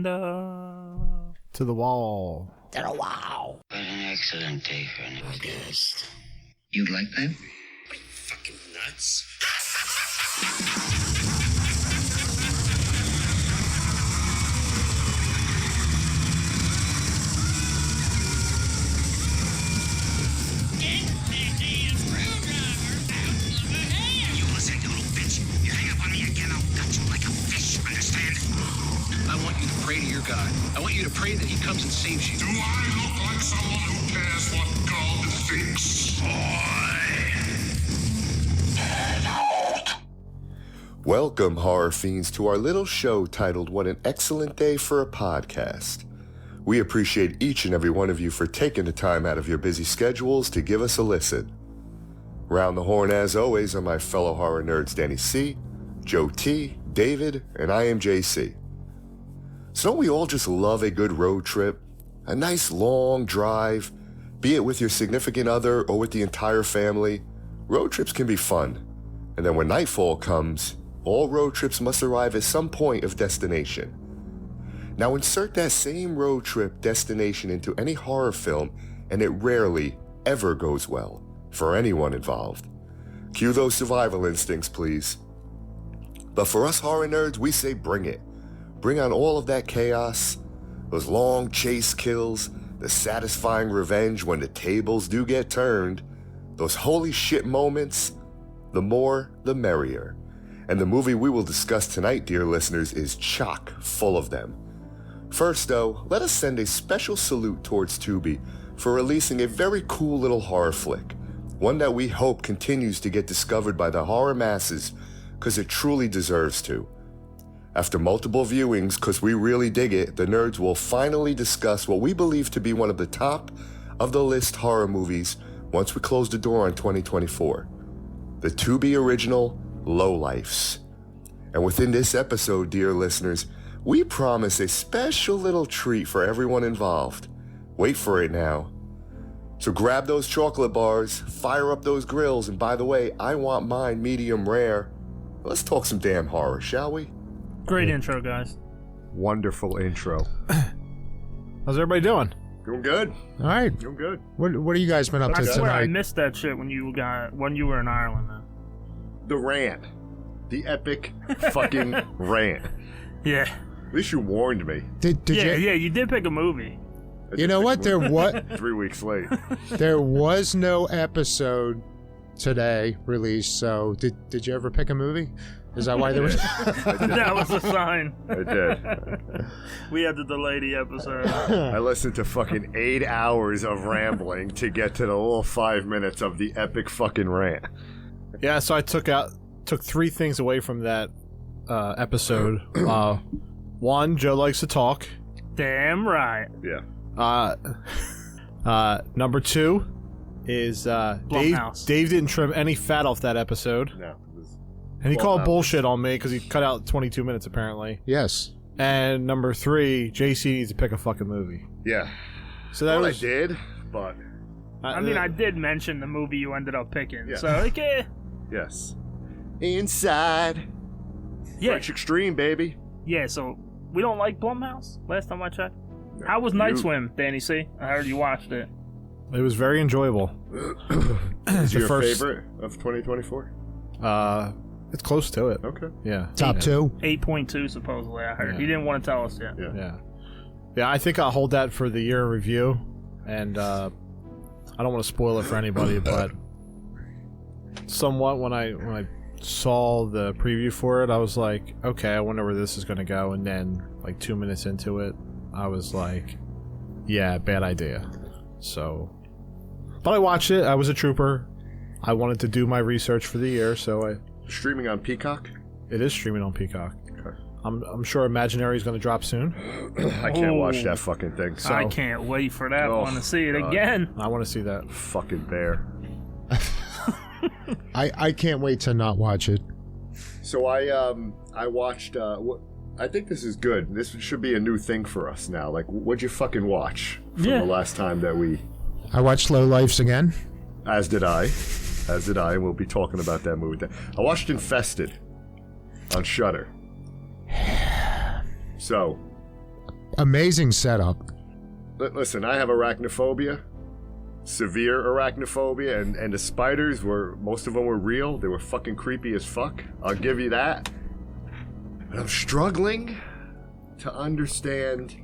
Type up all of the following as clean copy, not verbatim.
Stand-up. To the wall. To the wall. What an excellent day for an August. You'd like that? Are you fucking nuts? I want you to pray to your God. I want you to pray that he comes and saves you. Do I look like someone who cares what God thinks? Welcome, horror fiends, to our little show titled What an Excellent Day for a Podcast. We appreciate each and every one of you for taking the time out of your busy schedules to give us a listen. Round the horn, as always, are my fellow horror nerds Danny C., Joe T., David, and I am JC. So don't we all just love a good road trip? A nice long drive, be it with your significant other or with the entire family. Road trips can be fun. And then when nightfall comes, all road trips must arrive at some point of destination. Now insert that same road trip destination into any horror film, and it rarely, ever goes well for anyone involved. Cue those survival instincts, please. But for us horror nerds, we say bring it. Bring on all of that chaos, those long chase kills, the satisfying revenge when the tables do get turned, those holy shit moments. The more, the merrier. And the movie we will discuss tonight, dear listeners, is chock full of them. First, though, let us send a special salute towards Tubi for releasing a very cool little horror flick, one that we hope continues to get discovered by the horror masses, because it truly deserves to. After multiple viewings, because we really dig it, the nerds will finally discuss what we believe to be one of the top of the list horror movies once we close the door on 2024. The Tubi original, Lowlifes. And within this episode, dear listeners, we promise a special little treat for everyone involved. Wait for it now. So grab those chocolate bars, fire up those grills, and by the way, I want mine medium rare. Let's talk some damn horror, shall we? Great intro, guys. Wonderful intro. How's everybody doing? Doing good. All right. Doing good. What have you guys been up to I swear I tonight? missed that shit when you were in Ireland, man. The rant. The epic fucking rant. Yeah. At least you warned me. Did you did pick a movie. You know what? 3 weeks late. There was no episode today released. So did you ever pick a movie? Is that why there was? That was a sign. I did. We had to delay the episode. I listened to fucking 8 hours of rambling to get to the little 5 minutes of the epic fucking rant. Yeah, so I took 3 things away from that episode. One, Joe likes to talk. Damn right. Yeah. Number 2 is Dave didn't trim any fat off that episode. No. And he called bullshit on me because he cut out 22 minutes apparently. Yes. And number 3, JC needs to pick a fucking movie. Yeah. So that was I did, but I did mention the movie you ended up picking. Yeah. So okay. yes. Inside. Yeah. French Extreme, baby. Yeah. So we don't like Blumhouse. Last time I checked. How was Night Swim, Danny C? I heard you watched it. It was very enjoyable. Is your favorite of 2024? It's close to it. Okay. Yeah. Top 2. 8.2 supposedly. I heard. Yeah. He didn't want to tell us yet. Yeah. I think I'll hold that for the year in review, and I don't want to spoil it for anybody, but somewhat when I saw the preview for it, I was like, okay, I wonder where this is going to go, and then like 2 minutes into it, I was like, yeah, bad idea. So, but I watched it. I was a trooper. I wanted to do my research for the year, so Streaming on Peacock? it is streaming on Peacock. Okay. I'm sure Imaginary is going to drop soon. I can't watch that fucking thing. So. I can't wait for that one to see it God. again. I want to see that. Fucking bear. I can't wait to not watch it. So I watched I think this is good. This should be a new thing for us now. Like, what'd you fucking watch from the last time that we... I watched Lowlifes again. As did I. We'll be talking about that movie. I watched Infested on Shudder. So, Amazing setup. Listen, I have arachnophobia, severe arachnophobia, and the spiders most of them were real. They were fucking creepy as fuck. I'll give you that. But I'm struggling to understand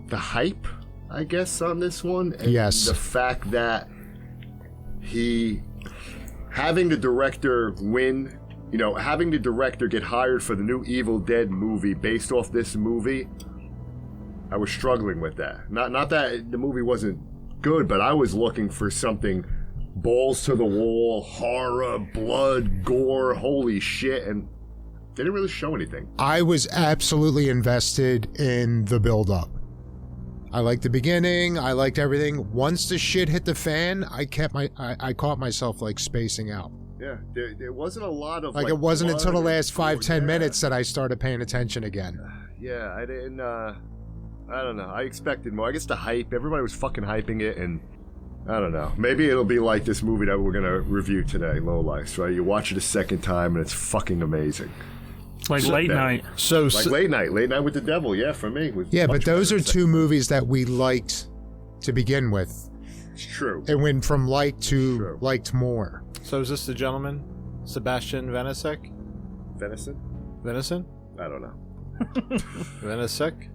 the hype, I guess, on this one. And Yes. the fact that having the director win, having the director get hired for the new Evil Dead movie based off this movie, I was struggling with that. Not that the movie wasn't good, but I was looking for something balls to the wall, horror, blood, gore, holy shit, and they didn't really show anything. I was absolutely invested in the build-up. I liked the beginning. I liked everything. Once the shit hit the fan, I caught myself like spacing out. Yeah, there wasn't a lot of Like it wasn't until the last 5-10 yeah. minutes that I started paying attention again. Yeah, I didn't. I don't know. I expected more. I guess the hype. Everybody was fucking hyping it, and I don't know. Maybe it'll be like this movie that we're gonna review today, Lowlifes. Right? You watch it a second time, and it's fucking amazing. Like late night. Like late night with the devil. Yeah, for me. Was Yeah, but much those better are than two movies that we liked to begin with. It's true. It went from liked to True. liked more. So is this the gentleman, Sebastian Venasek? Venison? Venison? I don't know. Venasek?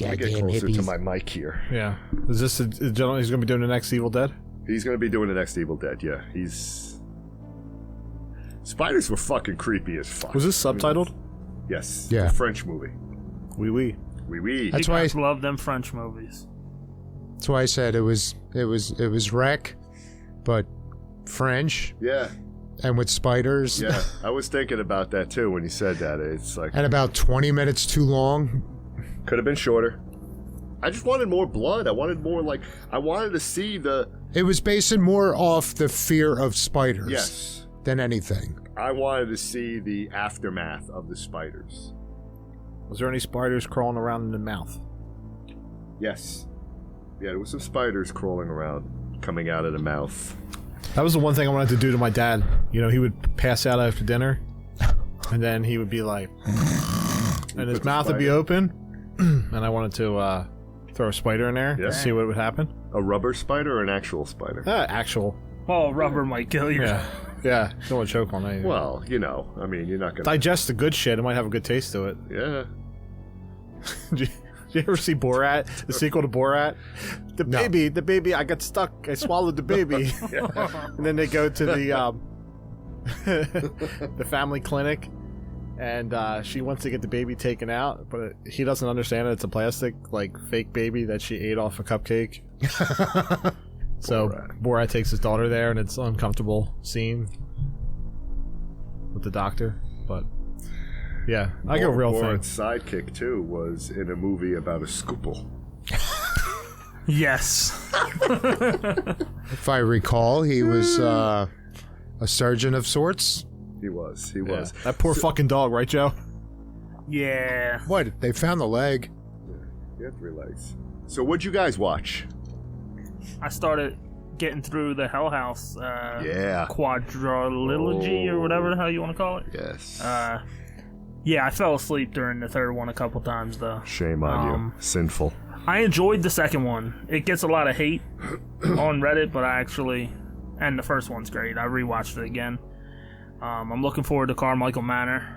Let me get closer to my mic here. Yeah. Is this the gentleman who's going to be doing the next Evil Dead? He's gonna be doing the next Evil Dead. Yeah, spiders were fucking creepy as fuck. Was this subtitled? Yes. Yeah. The French movie. Oui, oui. Oui, oui. That's You why guys love them French movies. That's why I said it was Rec, but French Yeah. and with spiders. Yeah. I was thinking about that too when you said that. It's like And about 20 minutes too long. could have been shorter. I just wanted more blood. I wanted more I wanted to see the. It was basing more off the fear of spiders Yes. than anything. I wanted to see the aftermath of the spiders. Was there any spiders crawling around in the mouth? Yes. Yeah, there was some spiders crawling around, coming out of the mouth. That was the one thing I wanted to do to my dad. You know, he would pass out after dinner, and then he would be like, and his mouth would be open, and I wanted to throw a spider in there Yeah. to see what would happen. A rubber spider or an actual spider? Actual. Well, rubber might kill you. Yeah. Yeah. Don't want to choke on that. Well, I mean, you're not gonna. Digest the good shit. It might have a good taste to it. Yeah. Did you ever see Borat? The sequel to Borat? The baby, I got stuck. I swallowed the baby. And then they go to the the family clinic, and she wants to get the baby taken out, but he doesn't understand it. It's a plastic, fake baby that she ate off a cupcake. So Borat takes his daughter there, and it's an uncomfortable scene with the doctor. But yeah, I go real thing. Borat's sidekick too was in a movie about a scoople. Yes. If I recall, he was a surgeon of sorts. He was. Yeah. That poor fucking dog, right, Joe? Yeah. What? They found the leg. He had 3 legs. So what'd you guys watch? I started getting through the Hell House quadrilogy or whatever the hell you want to call it. Yes. Yeah, I fell asleep during the third one a couple times though. Shame on you. Sinful. I enjoyed the second one. It gets a lot of hate on Reddit, but and the first one's great. I rewatched it again. I'm looking forward to Carmichael Manor.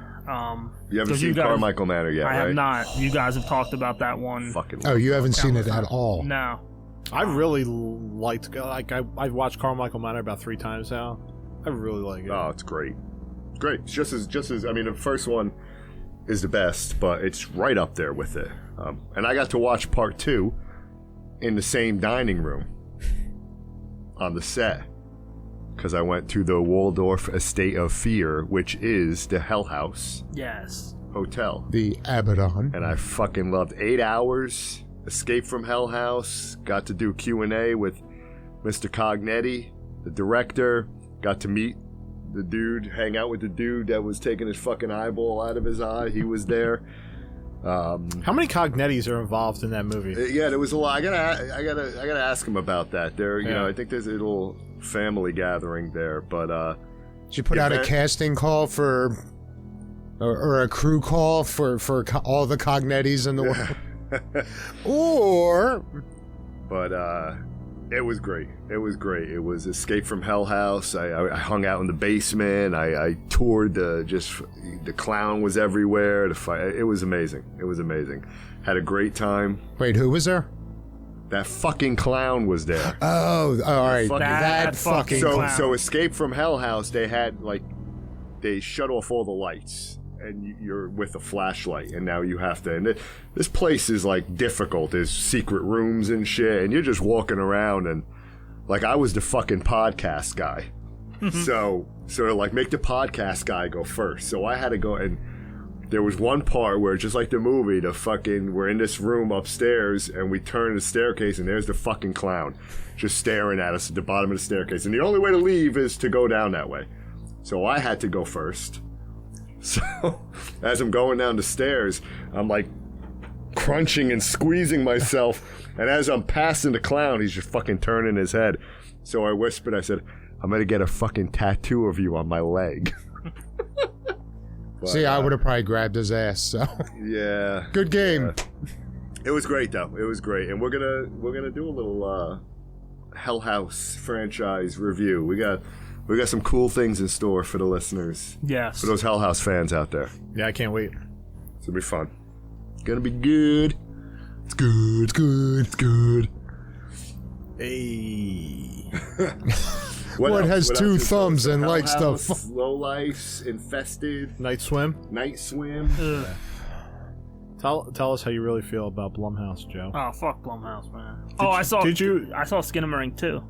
You haven't seen Carmichael Manor yet, right? I have not. You guys have talked about that one. Fucking Oh, you haven't seen it at all? No. I really liked. I've watched Carmichael Manor about 3 times now. I really like it. Oh, it's great. It's great. It's just as. I mean, the first one is the best, but it's right up there with it. And I got to watch part 2 in the same dining room on the set because I went to the Waldorf Estate of Fear, which is the Hell House Yes. Hotel. The Abaddon. And I fucking loved 8 hours. Escape from Hell House. Got to do Q&A with Mr. Cognetti, the director. Got to meet the dude, hang out with the dude that was taking his fucking eyeball out of his eye. He was there. How many Cognettis are involved in that movie? Yeah, there was a lot. I gotta ask him about that. There, you know, I think there's a little family gathering there. But did you put out a casting call for, or a crew call for all the Cognettis in the world? Or But it was great. It was great. It was Escape from Hell House. I hung out in the basement. I toured the clown was everywhere. The fight. It was amazing. It was amazing. Had a great time. wait, who was there? That fucking clown was there. Oh, all right. That fucking clown. So Escape from Hell House, they shut off all the lights, and you're with a flashlight, and now you have to. And this place is like difficult. There's secret rooms and shit, and you're just walking around, and like I was the fucking podcast guy, so to like make the podcast guy go first. So I had to go, and there was one part where just like the movie, we're in this room upstairs, and we turn the staircase, and there's the fucking clown just staring at us at the bottom of the staircase, and the only way to leave is to go down that way. So I had to go first. So as I'm going down the stairs, I'm like crunching and squeezing myself. And as I'm passing the clown, he's just fucking turning his head. So I whispered, I said, I'm going to get a fucking tattoo of you on my leg. But, See, I would have probably grabbed his ass. So yeah. good game. It was great though. It was great. And we're gonna do a little Hell House franchise review. We got some cool things in store for the listeners. Yes. For those Hell House fans out there. Yeah, I can't wait. It's gonna be fun. It's gonna be good. It's good. It's good. It's good. Hey. What has else two is thumbs there? and Hell likes to House, Lowlifes, Infested, Night Swim. Night Swim. Tell us how you really feel about Blumhouse, Joe. Oh, fuck Blumhouse, man. I saw Skinamarink too.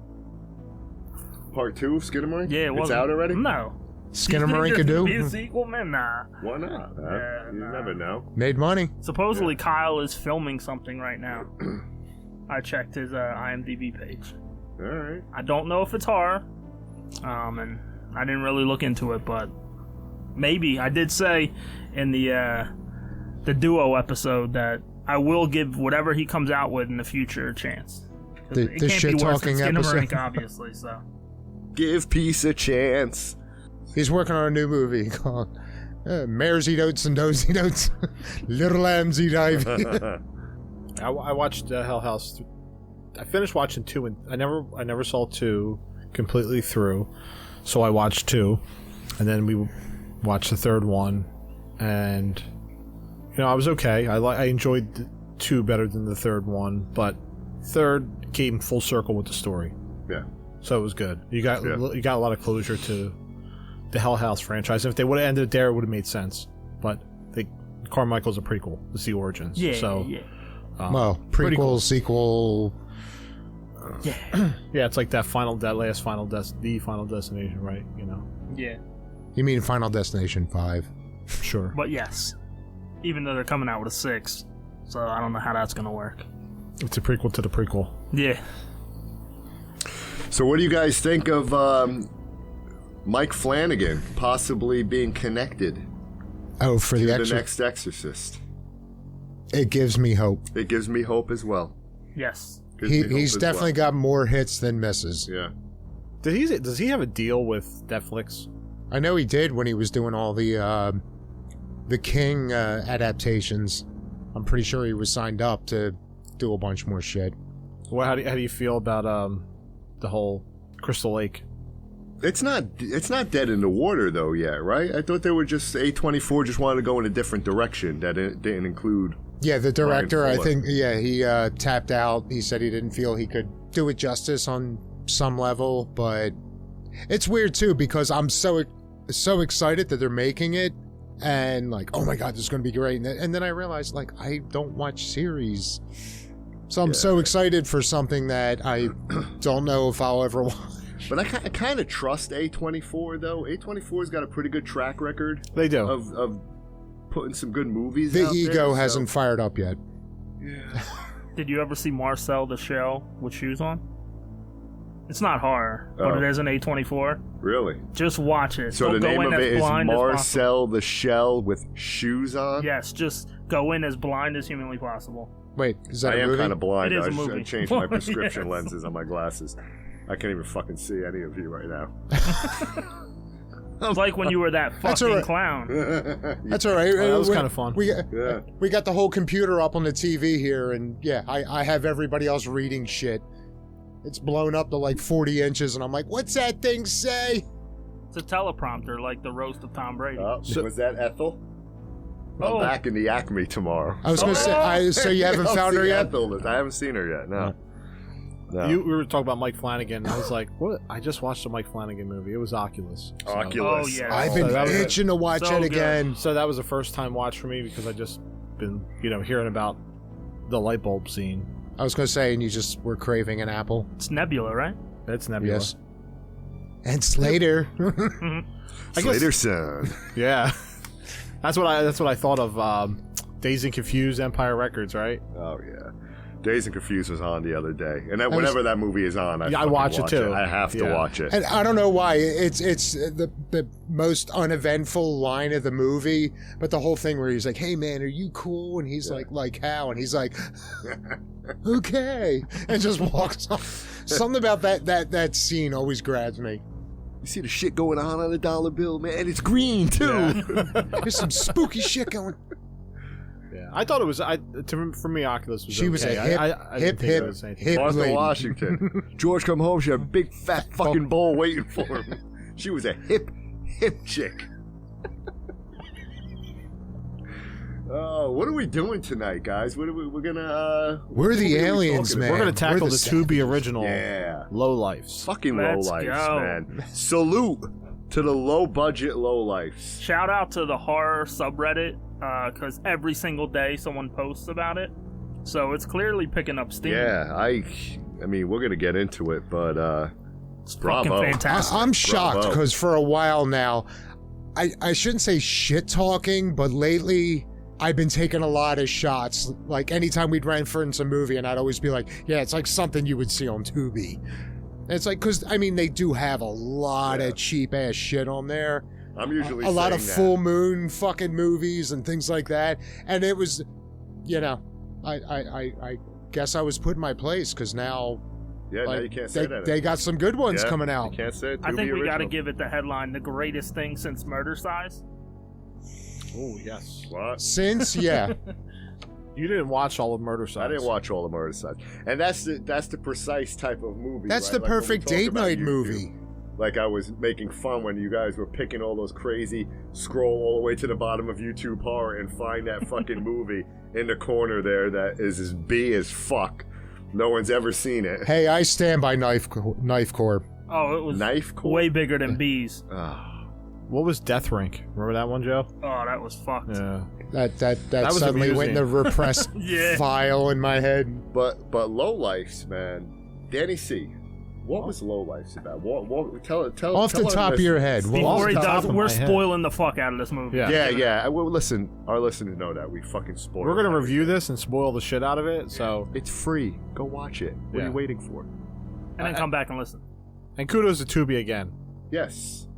Part 2 of Skinamarink? Yeah, it's out already? No. Skinamarink-a-doo? Be a sequel, man? Nah. Why not? You never know. Made money. Supposedly Kyle is filming something right now. I checked his IMDb page. All right. I don't know if it's horror, and I didn't really look into it, but maybe. I did say in the duo episode that I will give whatever he comes out with in the future a chance. The It can't be worse than shit-talking Skinamarink, episode. obviously. So Give peace a chance. He's working on a new movie called Mares Eat Oats and Does Eat Oats. Little Lambs Eat Ivy. I watched Hell House. I finished watching 2, and I never saw 2 completely through, so I watched 2, and then we watched the third one, and I was okay. I enjoyed 2 better than the third one, but third came full circle with the story. Yeah. So it was good. You got a lot of closure to the Hell House franchise. If they would have ended it there, it would have made sense. But Carmichael's a prequel. It's the origins. yeah, so, yeah. Well, prequel, cool. Sequel. Yeah. Yeah, it's like the final destination, right? Yeah. You mean Final Destination 5? Sure. But yes. Even though they're coming out with a 6. So I don't know how that's going to work. It's a prequel to the prequel. Yeah. So what do you guys think of Mike Flanagan possibly being connected Oh, for to the the extra. next Exorcist? It gives me hope. It gives me hope as well. Yes. Gives me hope He's as definitely well. got more hits than misses. Yeah. Does he have a deal with Netflix? I know he did when he was doing all the King adaptations. I'm pretty sure he was signed up to do a bunch more shit. Well, how do you feel about the whole Crystal Lake? It's not dead in the water though yet, right? I thought they were just A24 just wanted to go in a different direction that it didn't include. Yeah, the director, Ryan I Fuller. think, he tapped out. He said he didn't feel he could do it justice on some level, but it's weird too because I'm so excited that they're making it and like, oh my god, this is going to be great. And then I realized like I don't watch series. So I'm so excited for something that I don't know if I'll ever watch. But I kind of trust A24 though. A24's got a pretty good track record. They do. Of putting some good movies The out ego there, so- hasn't fired up yet. Yeah. Did you ever see Marcel the Shell with shoes on? It's not horror, but Oh. it is an A24. Really? Just watch it. So Don't the go name in of as it is blind as possible. Marcel the Shell with shoes on? Yes, just go in as blind as humanly possible. Wait, is that I a am movie? kind of blind. It is I a movie. I changed my prescription Yes. lenses on my glasses. I can't even fucking see any of you right now. It's like when you were that That's all fucking right. clown. That's all right. that was kind of fun. We got the whole computer up on the TV here, and yeah, I have everybody else reading shit. It's blown up to like 40 inches, and I'm like, what's that thing say? It's a teleprompter, like the roast of Tom Brady. Was that Ethel? Oh. I'm back in the Acme tomorrow. I was going to say, so you haven't found her yet? Ethel. I haven't seen her yet, no. We were talking about Mike Flanagan. I was like, what? I just watched a Mike Flanagan movie. It was Oculus. So. Oculus. Oh, yeah. I've been itching to watch So it good. again. So that was a first time watch for me because I just been, hearing about the light bulb scene. I was going to say, and you just were craving an apple. It's Nebula, right? That's Nebula. Yes. And Slater. Slater son. Yeah. That's what I thought of Dazed and Confused Empire Records, right? Oh, yeah. Dazed and Confused was on the other day. And then whenever that movie is on, I watch it too. I have to watch it. And I don't know why. It's the most uneventful line of the movie, but the whole thing where he's like, "Hey man, are you cool?" And he's like how? And he's like, "Okay," and just walks off. Something about that scene always grabs me. You see the shit going on a dollar bill, man? It's green, too. There's some spooky shit going. Yeah, I thought it was. For me, Oculus was. She was a okay. hip, hip Martha lady. Washington. George come home, she had a big fat fucking bowl waiting for him. She was a hip chick. What are we doing tonight, guys? We're gonna. We're the aliens, man. We're gonna tackle the Tubi original. Yeah. Lowlifes. Fucking Let's Lowlifes, go. man. Salute to the low budget Lowlifes. Shout out to the horror subreddit, because every single day someone posts about it. So it's clearly picking up steam. Yeah, I mean, we're gonna get into it, but It's bravo. fucking fantastic. I'm shocked Bravo. because for a while now, I shouldn't say shit talking, but lately I've been taking a lot of shots. Like anytime we'd reference a movie, and I'd always be like, "Yeah, it's like something you would see on Tubi." And it's like, because I mean, they do have a lot of cheap ass shit on there. I'm usually a lot of saying that. full moon fucking movies and things like that. And it was, I guess I was put in my place because now. Yeah, now you can't say that. They got some good ones Yeah, coming out. You can't say it. I think we got to original. give it the headline: the greatest thing since Murder Size. Oh yes. What? Since, yeah. You didn't watch all of Murder Size. I didn't watch all the Murder Sides, and that's the precise type of movie. That's right? the Like when we perfect talk date about night YouTube, movie. Like I was making fun when you guys were picking all those crazy scroll all the way to the bottom of YouTube horror and find that fucking movie in the corner there that is as B as fuck. No one's ever seen it. Hey, I stand by Knife Corp. Oh, it was Knife Corp? way bigger than bees. What was Death Rink? Remember that one, Joe? Oh, that was fucked. Yeah. That was suddenly went in the amusing. repressed Yeah. file in my head. But Lowlifes, man. Danny C. What was Lowlifes about? Tell Off the our top of your head. listeners. Before he off the top does, of we're my head. spoiling the fuck out of this movie. Yeah. Yeah. Well, listen, our listeners know that we fucking spoil. We're gonna everything. review this and spoil the shit out of it. So, It's free. Go watch it. What are Yeah. you waiting for? And then come back and listen. and kudos to Tubi again. Yes.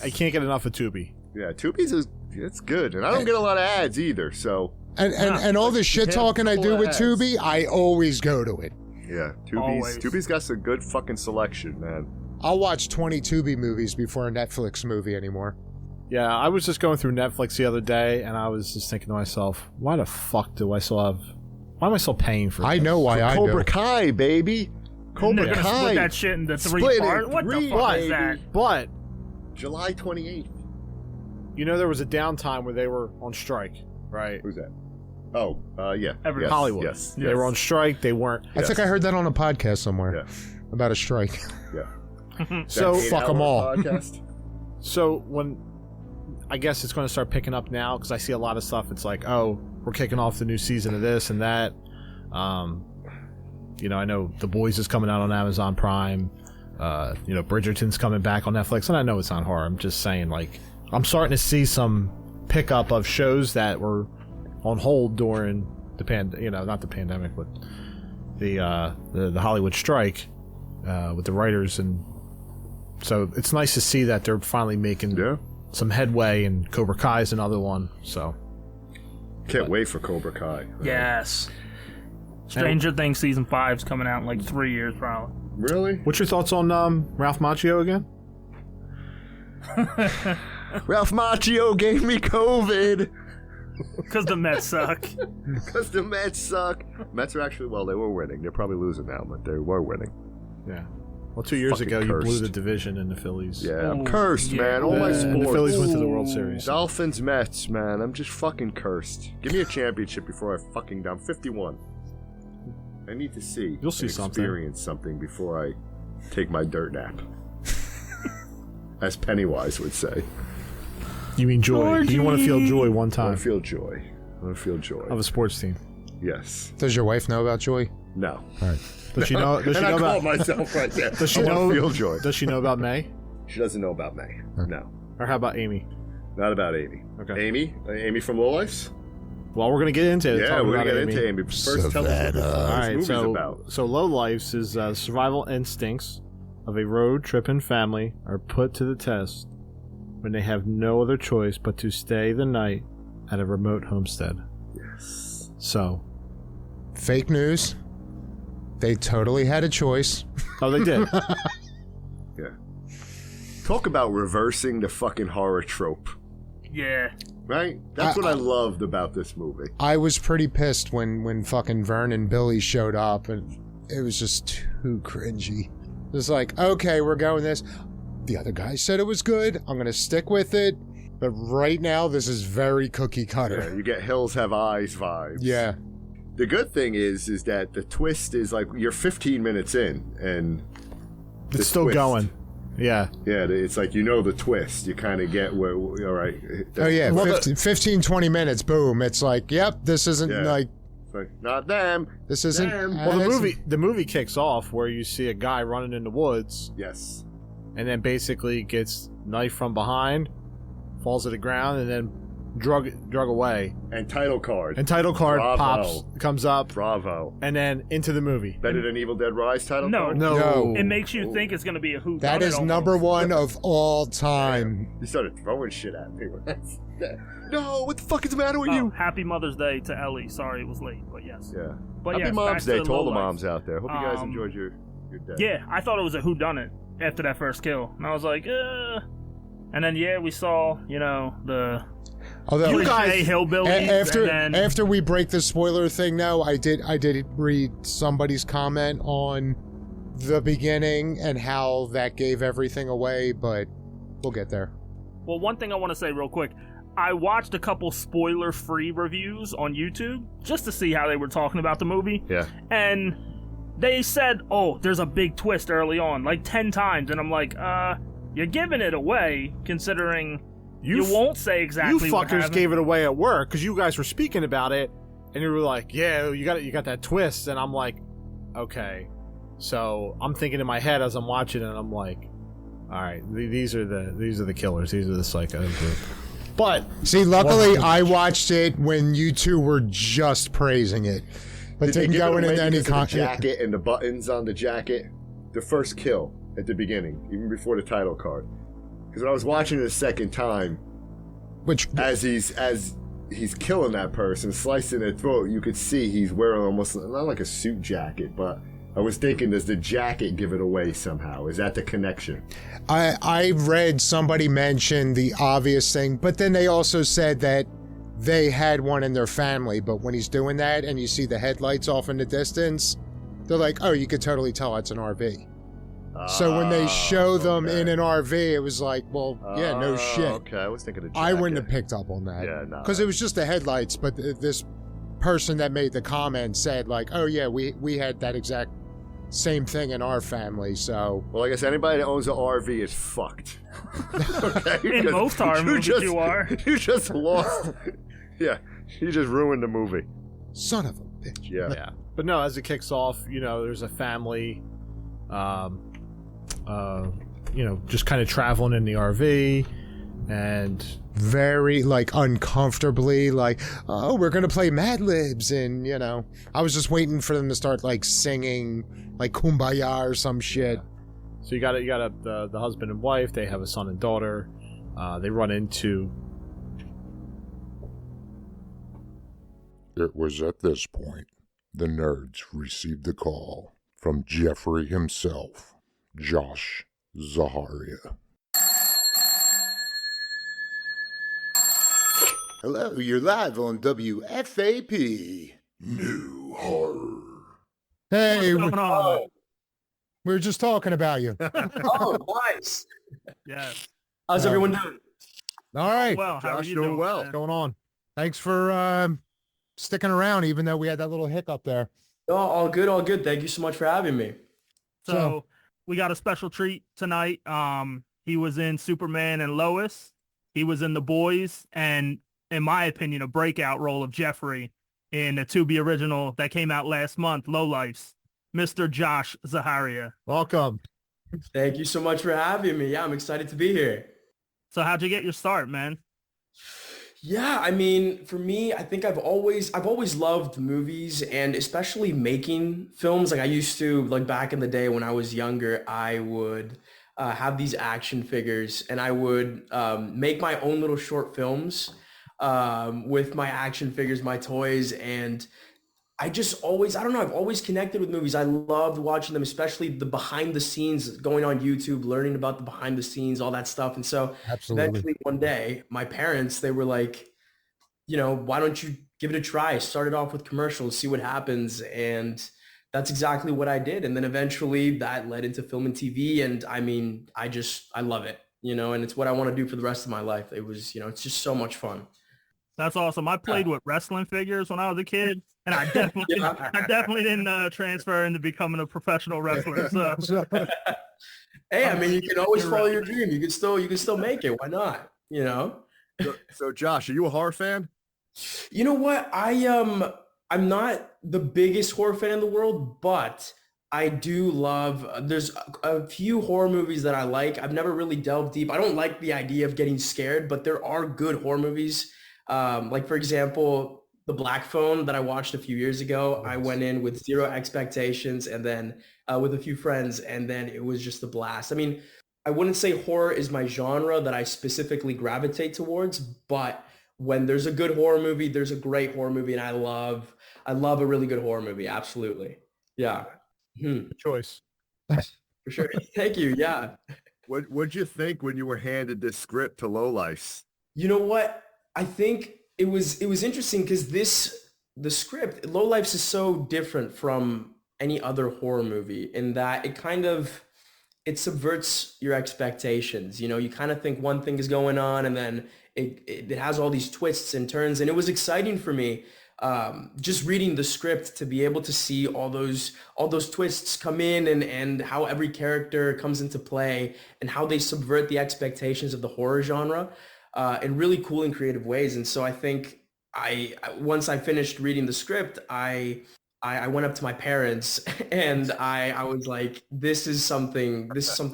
I can't get enough of Tubi. Yeah, Tubi's it's good, and I don't get a lot of ads either. So And all the shit can't talking I do pull with ads. Tubi, I always go to it. yeah, Always. Tubi's got some good fucking selection, man. I'll watch 20 Tubi movies before a Netflix movie anymore. Yeah, I was just going through Netflix the other day, and I was just thinking to myself, why the fuck do I still have? Why am I still paying for? I this? know why I Cobra do. Kai, baby. Cobra They're gonna Kai. split that shit into three Split it parts. in What the three, fuck is baby. that? But July 28th. you know, there was a downtime where they were on strike, right? Who's that? Oh, yeah. Every- yes, Hollywood. Yes. They were on strike. They weren't. I think I heard that on a podcast somewhere Yeah. about a strike. Yeah. So That fuck 'em 8-hour all. Podcast? So when I guess it's going to start picking up now because I see a lot of stuff. It's like, oh, we're kicking off the new season of this and that. I know The Boys is coming out on Amazon Prime. Bridgerton's coming back on Netflix, and I know it's not horror. I'm just saying, like, I'm starting to see some pickup of shows that were on hold during the not the pandemic, but the Hollywood strike with the writers, and so it's nice to see that they're finally making some headway, and Cobra Kai is another one. So Can't wait for Cobra Kai. Yes. Stranger Things season 5's coming out in like 3 years probably. Really? what's your thoughts on Ralph Macchio again? Ralph Macchio gave me COVID. Because the Mets suck. Because the Mets suck. Mets are actually, well, they were winning. They're probably losing now, but they were winning. Yeah. Well, 2 years Fucking ago, you blew cursed. the division in the Phillies. Yeah, I'm Ooh, cursed, yeah. man. All my And sports. the Phillies went to the World Series. Dolphins, Mets, man. I'm just fucking cursed. Give me a championship before I fucking down 51. I need to see. You'll see and something. Experience something before I take my dirt nap. As Pennywise would say. You mean joy. You want to feel joy one I time want to feel joy. I want to feel joy. of a sports team. Yes. Does your wife know about Joy? No. All right. Does she know, does she And I know called about myself right there. Does she I wanna know feel joy. Does she know about May? She doesn't know about May. No. Or how about Amy? Not about Amy. Okay. Amy from Lowlifes? Well, we're gonna get into it. Yeah, talking we're about going to get into Amy. First, tell us what this All right, movie's so about. Lowlifes is survival instincts of a road tripping family are put to the test when they have no other choice but to stay the night at a remote homestead. Yes. So, Fake news. They totally had a choice. oh, they did. Yeah. Talk about reversing the fucking horror trope. Yeah. Right? That's what I loved about this movie. I was pretty pissed when fucking Vern and Billy showed up, and it was just too cringy. It's like, okay, we're going this. The other guy said it was good. I'm gonna stick with it. But right now, this is very cookie Yeah, cutter. you get Hills Have Eyes vibes. Yeah. The good thing is that the twist is like you're 15 minutes in, and the It's still twist- going. Yeah. Yeah, it's like you know the twist. You kind of get where, all right. Oh, yeah. Well, 15, 20 minutes, boom. It's like, yep, this isn't Yeah. like, It's like, not them. this isn't. Damn. Well, it's- the movie kicks off where you see a guy running in the woods Yes. and then basically gets knifed from behind, falls to the ground, and then drug away. And title card. And title card Bravo. pops, comes up, Bravo. and then into the movie. Better than Evil Dead Rise title No. card? No. It makes you think it's going to be a who. That is number one of all time. You started throwing shit at me. No, what the fuck is the matter with Oh, you? happy Mother's Day to Ellie. Sorry it was late, but yes. Yeah. But Happy yes, Mom's back Day to to all the Lowlifes. moms out there. Hope you guys Um, enjoyed your day. Yeah, I thought it was a whodunit after that first kill. And I was like, And then, yeah, we saw, the Although, You guys- cliche hillbillies. and then, after we break the spoiler thing, now I did read somebody's comment on the beginning and how that gave everything away, but we'll get there. well, one thing I want to say real quick. I watched a couple spoiler-free reviews on YouTube just to see how they were talking about the movie. Yeah. And they said, oh, there's a big twist early on, like 10 times. And I'm like, you're giving it away, considering you won't say exactly You what fuckers happened. gave it away at work because you guys were speaking about it, and you were like, "Yeah, you got that twist," and I'm like, "Okay." So I'm thinking in my head as I'm watching it, and I'm like, "All right, these are the killers. These are the psychos." But See, luckily I watched it when you two were just praising it, but Did they didn't give go it away into any because of the content. jacket and the buttons on the jacket? The first kill at the beginning, even before the title card. Because when I was watching it a second time, Which as he's killing that person, slicing their throat, you could see he's wearing almost not like a suit jacket, but I was thinking, does the jacket give it away somehow? Is that the connection? I read somebody mention the obvious thing, but then they also said that they had one in their family, but when he's doing that and you see the headlights off in the distance, they're like, oh, you could totally tell it's an RV. So when they show them okay. in an RV, it was like, well, yeah, no shit. Okay, I was thinking of jacket. I wouldn't have picked up on that. Yeah, no. Because it was just the headlights, but this person that made the comment said, like, oh, yeah, we had that exact same thing in our family, so... Well, I guess anybody that owns an RV is fucked. Okay? In 'Cause most horror movies, you are. You just lost. Yeah, you just ruined the movie. Son of a bitch. Yeah. yeah, but no, as it kicks off, there's a family, just kind of traveling in the RV, and Very, like, uncomfortably, like, oh, we're gonna play Mad Libs, and, I was just waiting for them to start, like, singing, like, Kumbaya or some shit. so you got the husband and wife. They have a son and daughter. They run into. It was at this point the nerds received the call from Jeffrey himself, Josh Zaharia. Hello, you're live on WFAP. New horror. Hey, What's going on? we were just talking about you. Oh, nice. Yes. How's everyone doing? All right. Well, how are Josh you doing doing? well. man? What's going on? Thanks for sticking around, even though we had that little hiccup there. Oh, all good, all good. Thank you so much for having me. So we got a special treat tonight. He was in Superman and Lois. He was in The Boys, and in my opinion, a breakout role of Jeffrey in the Tubi original that came out last month, Lowlifes. Mr. Josh Zaharia. Welcome. Thank you so much for having me. Yeah, I'm excited to be here. So how'd you get your start, man? Yeah, I mean, for me, I think I've always loved movies and especially making films. Like I used to, like back in the day when I was younger, I would have these action figures and I would make my own little short films with my action figures, my toys, and I just always, I don't know, I've always connected with movies. I loved watching them, especially the behind the scenes, going on YouTube, learning about the behind the scenes, all that stuff. And so eventually one day, my parents, they were like, you know, why don't you give it a try? Start it off with commercials, see what happens. And that's exactly what I did. And then eventually that led into film and TV. And I mean, I love it, you know, and it's what I want to do for the rest of my life. It was, you know, it's just so much fun. That's awesome. I played with wrestling figures when I was a kid, and I definitely didn't transfer into becoming a professional wrestler. So, hey, I mean, you can always follow your dream. You can still make it. Why not? You know. So Josh, are you a horror fan? You know what? I'm not the biggest horror fan in the world, but I do love, there's a few horror movies that I like. I've never really delved deep. I don't like the idea of getting scared, but there are good horror movies. Like for example, The Black Phone that I watched a few years ago. I went in with zero expectations and then with a few friends, and then it was just a blast. I mean, I wouldn't say horror is my genre that I specifically gravitate towards, but when there's a good horror movie, there's a great horror movie, and I love a really good horror movie. Absolutely. Yeah. Good choice. For sure. Thank you. Yeah. What'd you think when you were handed this script to Lowlifes? You know what? I think it was interesting because the script, Lowlifes is so different from any other horror movie in that it subverts your expectations. You know, you kind of think one thing is going on and then it has all these twists and turns. And it was exciting for me just reading the script to be able to see all those twists come in and how every character comes into play and how they subvert the expectations of the horror genre in really cool and creative ways. And so I think once I finished reading the script, I went up to my parents and I was like, this is something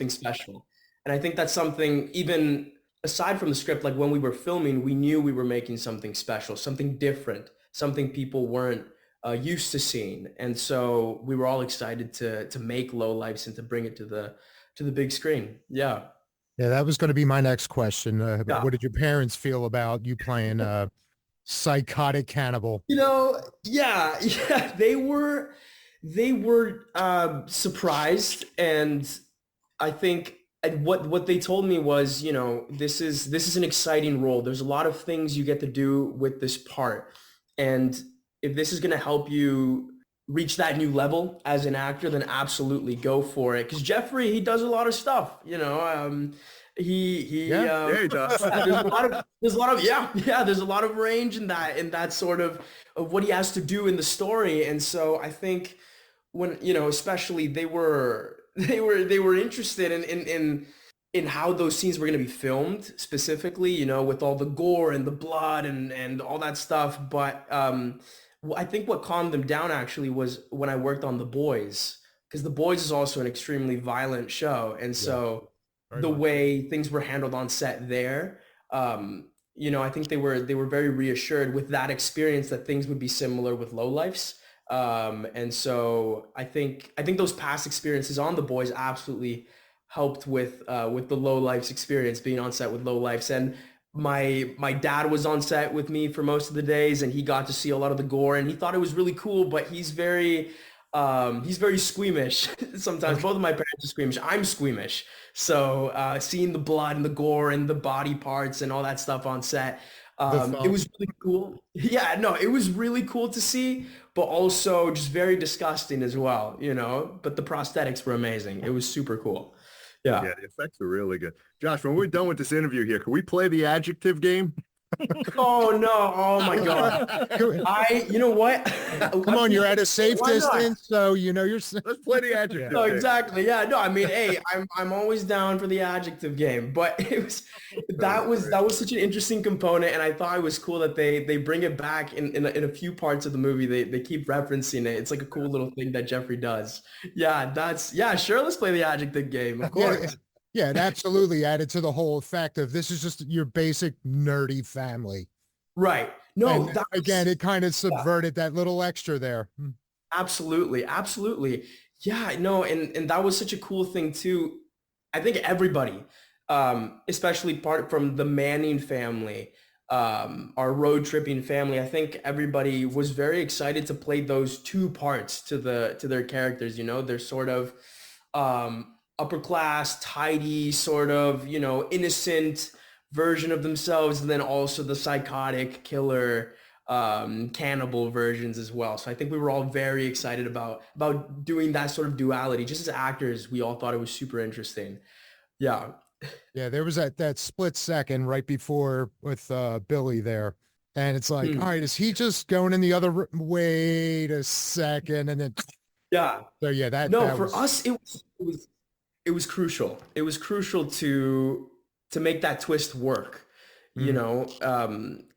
special. And I think that's something, even aside from the script, like when we were filming, we knew we were making something special, something different, something people weren't used to seeing. And so we were all excited to make Lowlifes and to bring it to the big screen. Yeah. Yeah, that was going to be my next question. What did your parents feel about you playing psychotic cannibal? You know, yeah, they were surprised, and I think what they told me was, you know, this is an exciting role. There's a lot of things you get to do with this part, and if this is going to help you reach that new level as an actor, then absolutely go for it. Because Jeffrey, he does a lot of stuff, you know. He does. There's a lot of range in that sort of what he has to do in the story. And so I think when, you know, especially they were interested in how those scenes were going to be filmed specifically, you know, with all the gore and the blood and all that stuff. But I think what calmed them down actually was when I worked on The Boys, because The Boys is also an extremely violent show. And so the way things were handled on set there, you know, I think they were very reassured with that experience that things would be similar with Lowlifes. And so I think those past experiences on The Boys absolutely helped with the Lowlifes experience, being on set with Lowlifes. And my dad was on set with me for most of the days, and he got to see a lot of the gore, and he thought it was really cool, but he's very squeamish sometimes. Both of my parents are squeamish. I'm squeamish. So seeing the blood and the gore and the body parts and all that stuff on set, It was really cool. Yeah, no, it was really cool to see, but also just very disgusting as well, you know. But the prosthetics were amazing. It was super cool. Yeah. Yeah, the effects are really good. Josh, when we're done with this interview here, can we play the adjective game? Oh no! Oh my God! You know what? Come on, you're at a safe distance, so you know you're. Let's play the adjective. No, exactly. Yeah. No, I mean, hey, I'm always down for the adjective game, but that was such an interesting component, and I thought it was cool that they bring it back in a few parts of the movie. They keep referencing it. It's like a cool little thing that Jeffrey does. Yeah. Sure. Let's play the adjective game. Of course. Yeah, it absolutely added to the whole effect of this is just your basic nerdy family. Right. No, again, it kind of subverted that little extra there. Absolutely. Yeah, no, and that was such a cool thing too. I think everybody, especially part from the Manning family, our road tripping family, I think everybody was very excited to play those two parts to their characters, you know. They're sort of upper class, tidy, sort of, you know, innocent version of themselves, and then also the psychotic killer cannibal versions as well. So I think we were all very excited about doing that sort of duality. Just as actors, we all thought it was super interesting. Yeah. Yeah, there was that split second right before with Billy there. And it's like, all right, is he just going in the other wait a second, and then So yeah, that for us it was crucial. It was crucial to make that twist work, you know,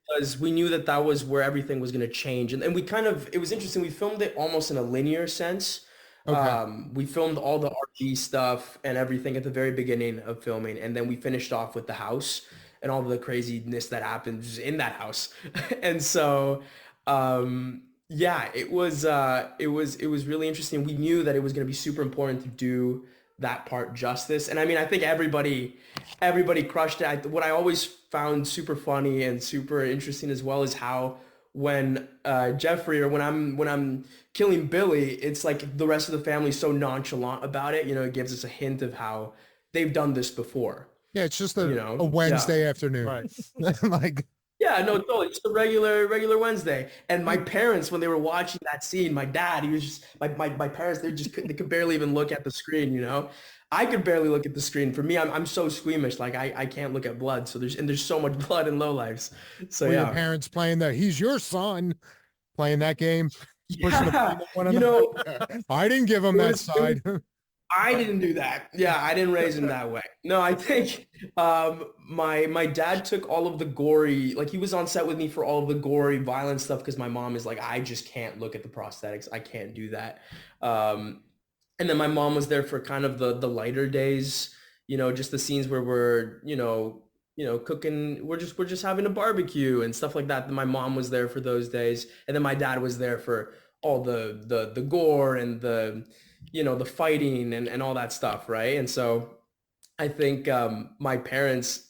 because we knew that was where everything was going to change. And we it was interesting. We filmed it almost in a linear sense. Okay. We filmed all the RG stuff and everything at the very beginning of filming. And then we finished off with the house and all the craziness that happens in that house. And so, yeah, it was really interesting. We knew that it was going to be super important to do that part justice. And I mean, I think everybody crushed it. What I always found super funny and super interesting as well is how when Jeffrey, or when I'm killing Billy, it's like the rest of the family is so nonchalant about it. You know, it gives us a hint of how they've done this before. Yeah, it's just a Wednesday afternoon. Right. Like, yeah, no, totally. Just a regular Wednesday. And my parents, when they were watching that scene, my dad, he was just my parents, they could barely even look at the screen, you know. I could barely look at the screen. For me, I'm so squeamish, like I can't look at blood. So there's so much blood in Lowlifes. So your parents playing he's your son, playing that game. Yeah, you know, I didn't give him that side. I didn't do that. Yeah, I didn't raise him that way. No, I think my dad took all of the gory, like he was on set with me for all of the gory, violent stuff because my mom is like, I just can't look at the prosthetics. I can't do that. And then my mom was there for kind of the lighter days, you know, just the scenes where we're, you know, cooking, we're just having a barbecue and stuff like that. My mom was there for those days. And then my dad was there for all the gore and the, you know, the fighting and all that stuff, right? And so I think my parents,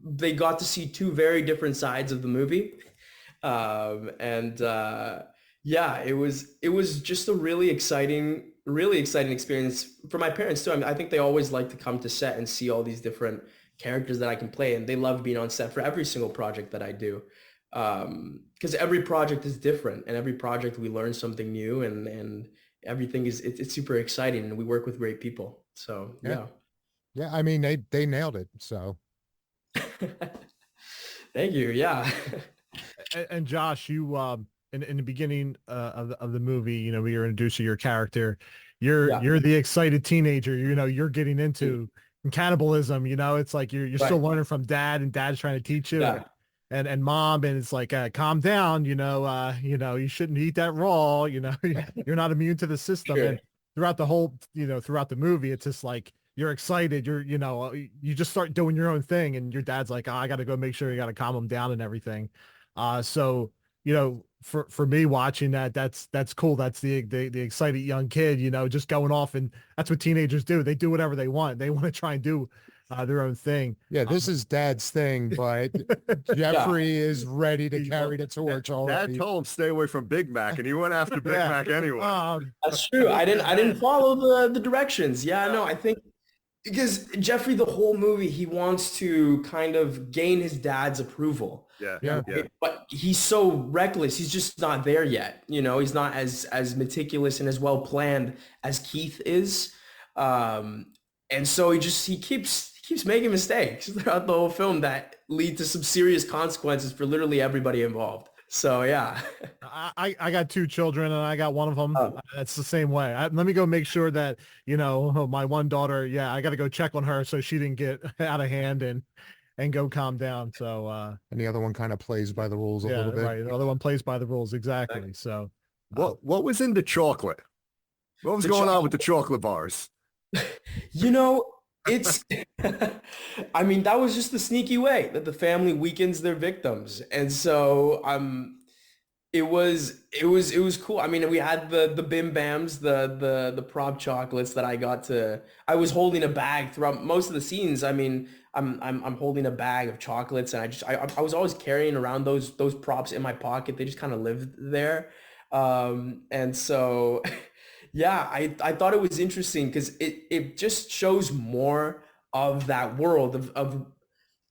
they got to see two very different sides of the movie. Yeah, it was just a really exciting experience for my parents too. I mean, I think they always like to come to set and see all these different characters that I can play, and they love being on set for every single project that I do. Because every project is different, and every project we learn something new, and everything it's super exciting, and we work with great people. So yeah. I mean, they nailed it. So thank you. Yeah. And Josh, you in the beginning of the movie, you know, we were introducing your character. You're the excited teenager. You know, you're getting into cannibalism. You know, it's like you're still learning from dad, and dad's trying to teach you. Yeah. And mom, and it's like, calm down, you know, you shouldn't eat that raw, you know, you're not immune to the system. Sure. And throughout the movie, it's just like, you're excited. You just start doing your own thing, and your dad's like, I got to go make sure you got to calm him down and everything. So, you know, for me watching that's cool. That's the excited young kid, you know, just going off, and that's what teenagers do. They do whatever they want. They want to try and do their own thing. Yeah, this is dad's thing, but Jeffrey is ready to carry the torch already. Dad told him stay away from Big Mac, and he went after Big Mac anyway. That's true. I didn't follow the directions. Yeah, no, I think Because Jeffrey, the whole movie, he wants to kind of gain his dad's approval. Yeah. But he's so reckless. He's just not there yet. He's not as meticulous and as well planned as Keith is. And so he keeps making mistakes throughout the whole film that lead to some serious consequences for literally everybody involved. So yeah. I got 2 children and I got one of them. Oh. That's the same way. Let me go make sure that, my one daughter, I got to go check on her so she didn't get out of hand and go calm down. So, and the other one kind of plays by the rules a little bit. Right. The other one plays by the rules. Exactly. So what was in the chocolate? What was going on with the chocolate bars? It's, I mean, that was just the sneaky way that the family weakens their victims. And so, it was cool. I mean, we had the Bim Bams, the prop chocolates that I was holding a bag throughout most of the scenes. I mean, I'm holding a bag of chocolates, and I was always carrying around those props in my pocket. They just kind of lived there. And so yeah, I thought it was interesting because it just shows more of that world of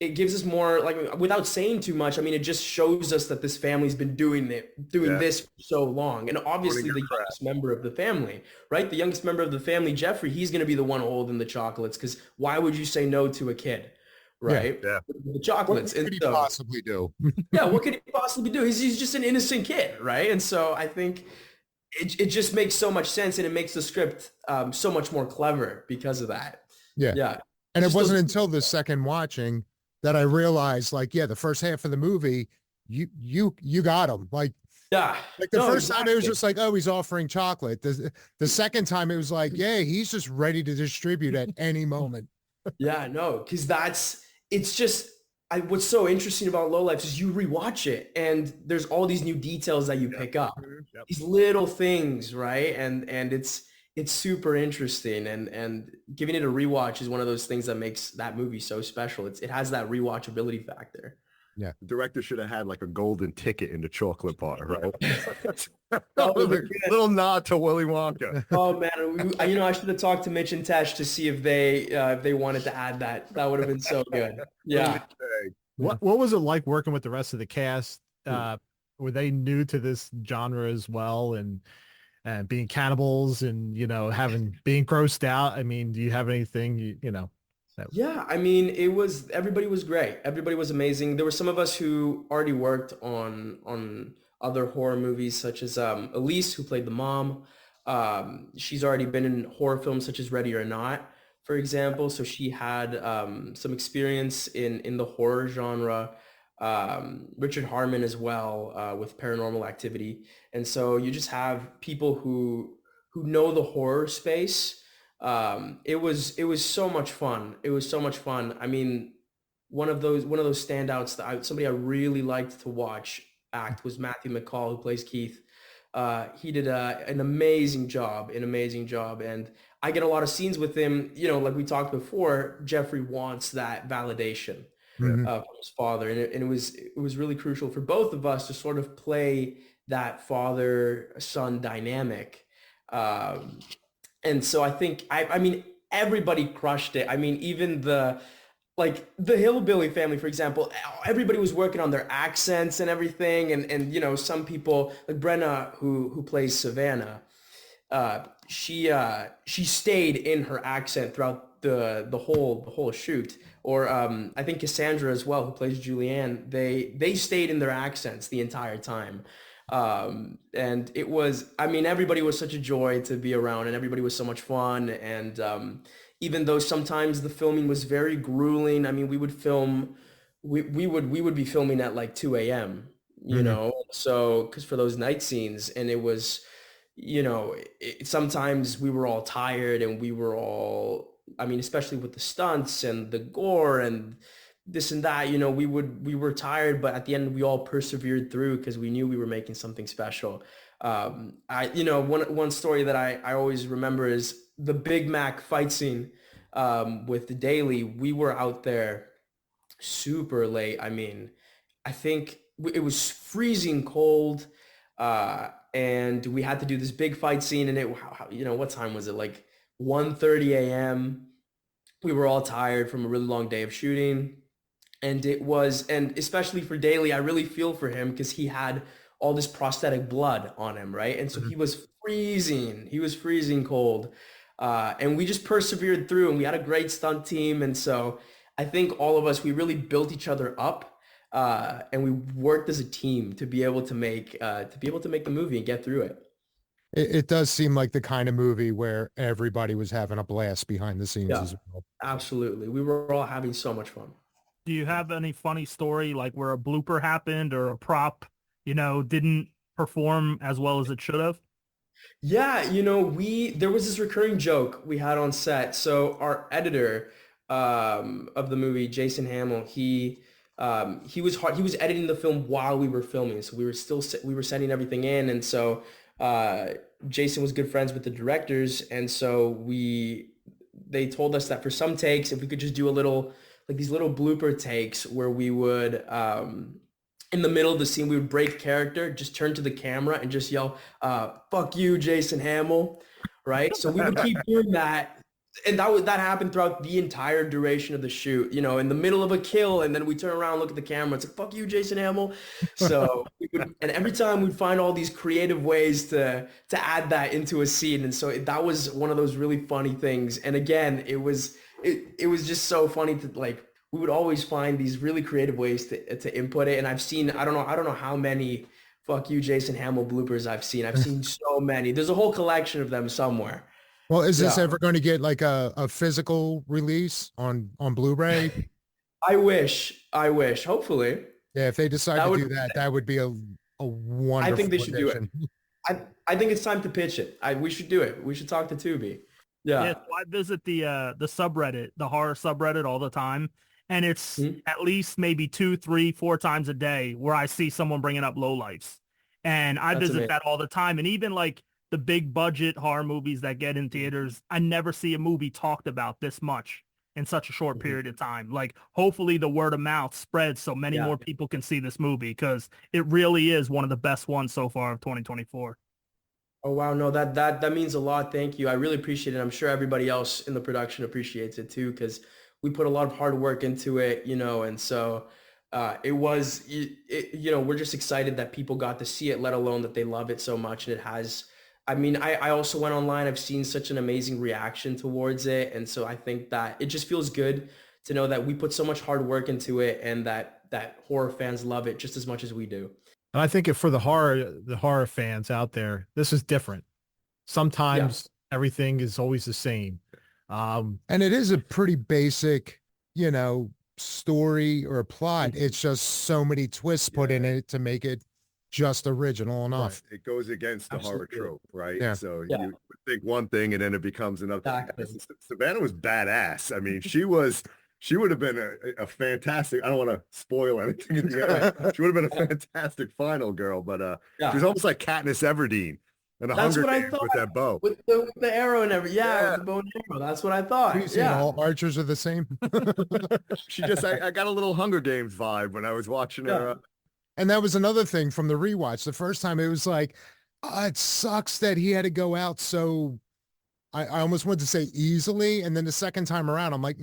it gives us more, like, without saying too much. I mean, it just shows us that this family's been doing this for so long. And obviously the youngest member of the family, right? The youngest member of the family, Jeffrey, he's going to be the one holding the chocolates, because why would you say no to a kid, right? Yeah. The chocolates. What could he possibly do? Yeah, what could he possibly do? He's just an innocent kid, right? And so I think it just makes so much sense, and it makes the script so much more clever because of that. Yeah. And it wasn't until the second watching that I realized, like, the first half of the movie, you got him. Like the first time it was just like, oh, he's offering chocolate. The second time it was like, he's just ready to distribute at any moment. Yeah, no, because it's just, what's so interesting about Lowlifes is you rewatch it and there's all these new details that you pick up, these little things, right? And it's super interesting, and giving it a rewatch is one of those things that makes that movie so special. It has that rewatchability factor. Yeah, the director should have had like a golden ticket in the chocolate bar, right? Little nod to Willy Wonka. Oh man, I should have talked to Mitch and Tesh to see if they wanted to add that. That would have been so good. Yeah. What was it like working with the rest of the cast? Were they new to this genre as well, and being cannibals and being grossed out? I mean, do you have anything Yeah, I mean, everybody was great. Everybody was amazing. There were some of us who already worked on other horror movies, such as Elise, who played the mom. She's already been in horror films such as Ready or Not, for example. So she had some experience in the horror genre. Richard Harmon as well, with Paranormal Activity. And so you just have people who know the horror space. It was so much fun. It was so much fun. I mean, one of those standouts that somebody I really liked to watch act was Matthew McCall, who plays Keith. He did an amazing job, and I get a lot of scenes with him. Like we talked before, Jeffrey wants that validation from his father, and it was really crucial for both of us to sort of play that father-son dynamic. And so I think, I mean, everybody crushed it. I mean, even the Hillbilly family, for example, everybody was working on their accents and everything. And some people, like Brenna, who plays Savanna, she stayed in her accent throughout the whole shoot. Or I think Cassandra as well, who plays Julianne, they stayed in their accents the entire time. And it was, I mean, everybody was such a joy to be around, and everybody was so much fun. And even though sometimes the filming was very grueling, I mean, we would be filming at like 2 a.m., so, because for those night scenes, and it was, sometimes we were all tired, and we were all, I mean, especially with the stunts and the gore and this and that, we were tired, but at the end we all persevered through because we knew we were making something special. One story that I always remember is the Big Mac fight scene with the Daily. We were out there super late. I mean, I think it was freezing cold, and we had to do this big fight scene, and what time was it? Like 1:30 a.m. We were all tired from a really long day of shooting. And especially for Daly, I really feel for him because he had all this prosthetic blood on him, right? And so he was freezing. He was freezing cold. And we just persevered through, and we had a great stunt team. And so I think all of us, we really built each other up, and we worked as a team to be able to make the movie and get through it. It does seem like the kind of movie where everybody was having a blast behind the scenes as well. Absolutely. We were all having so much fun. Do you have any funny story like where a blooper happened or a prop, didn't perform as well as it should have? Yeah, there was this recurring joke we had on set. So our editor of the movie, Jason Hamill, he was editing the film while we were filming. So we were sending everything in, and so Jason was good friends with the directors, and so they told us that for some takes, if we could just do these little blooper takes where we would in the middle of the scene, we would break character, just turn to the camera and just yell, "Fuck you, Jason Hamill," right? So we would keep doing that. And that happened throughout the entire duration of the shoot, in the middle of a kill, and then we turn around and look at the camera. It's like, "Fuck you, Jason Hamill." So, and every time we'd find all these creative ways to add that into a scene. And so that was one of those really funny things. And again, it was just so funny to we would always find these really creative ways to input it. And I've seen, I don't know how many "Fuck you, Jason Hamill" bloopers I've seen. I've seen so many. There's a whole collection of them somewhere. Well, is this ever going to get like a physical release on Blu-ray? I wish. Hopefully. Yeah, if they decide to do that, that would be a wonderful I think they should addition. do it. I think it's time to pitch it. We should do it. We should talk to Tubi. Yeah. So I visit the subreddit, the horror subreddit, all the time. And it's at least maybe 2, 3, 4 times a day where I see someone bringing up Lowlifes. And I visit that all the time. And even like the big budget horror movies that get in theaters, I never see a movie talked about this much in such a short period of time. Like, hopefully the word of mouth spreads so many more people can see this movie, because it really is one of the best ones so far of 2024. Oh, wow. No, that means a lot. Thank you. I really appreciate it. I'm sure everybody else in the production appreciates it too, because we put a lot of hard work into it, and so we're just excited that people got to see it, let alone that they love it so much. And it has, I also went online. I've seen such an amazing reaction towards it. And so I think that it just feels good to know that we put so much hard work into it, and that horror fans love it just as much as we do. And I think for the horror fans out there, this is different. Sometimes everything is always the same. And it is a pretty basic, story or plot. It's just so many twists put in it to make it just original enough. Right. It goes against the horror trope, right? Yeah. So you would think one thing and then it becomes another. Exactly. Savanna was badass. I mean, she would have been a fantastic, I don't want to spoil anything in the end. She would have been a fantastic final girl, but she was almost like Katniss Everdeen in the Hunger Games with that bow. With the arrow and everything. Yeah, with the bow and arrow. That's what I thought. All archers are the same. She just, I got a little Hunger Games vibe when I was watching her. And that was another thing from the rewatch. The first time it was like, it sucks that he had to go out so, I almost wanted to say easily. And then the second time around, I'm like,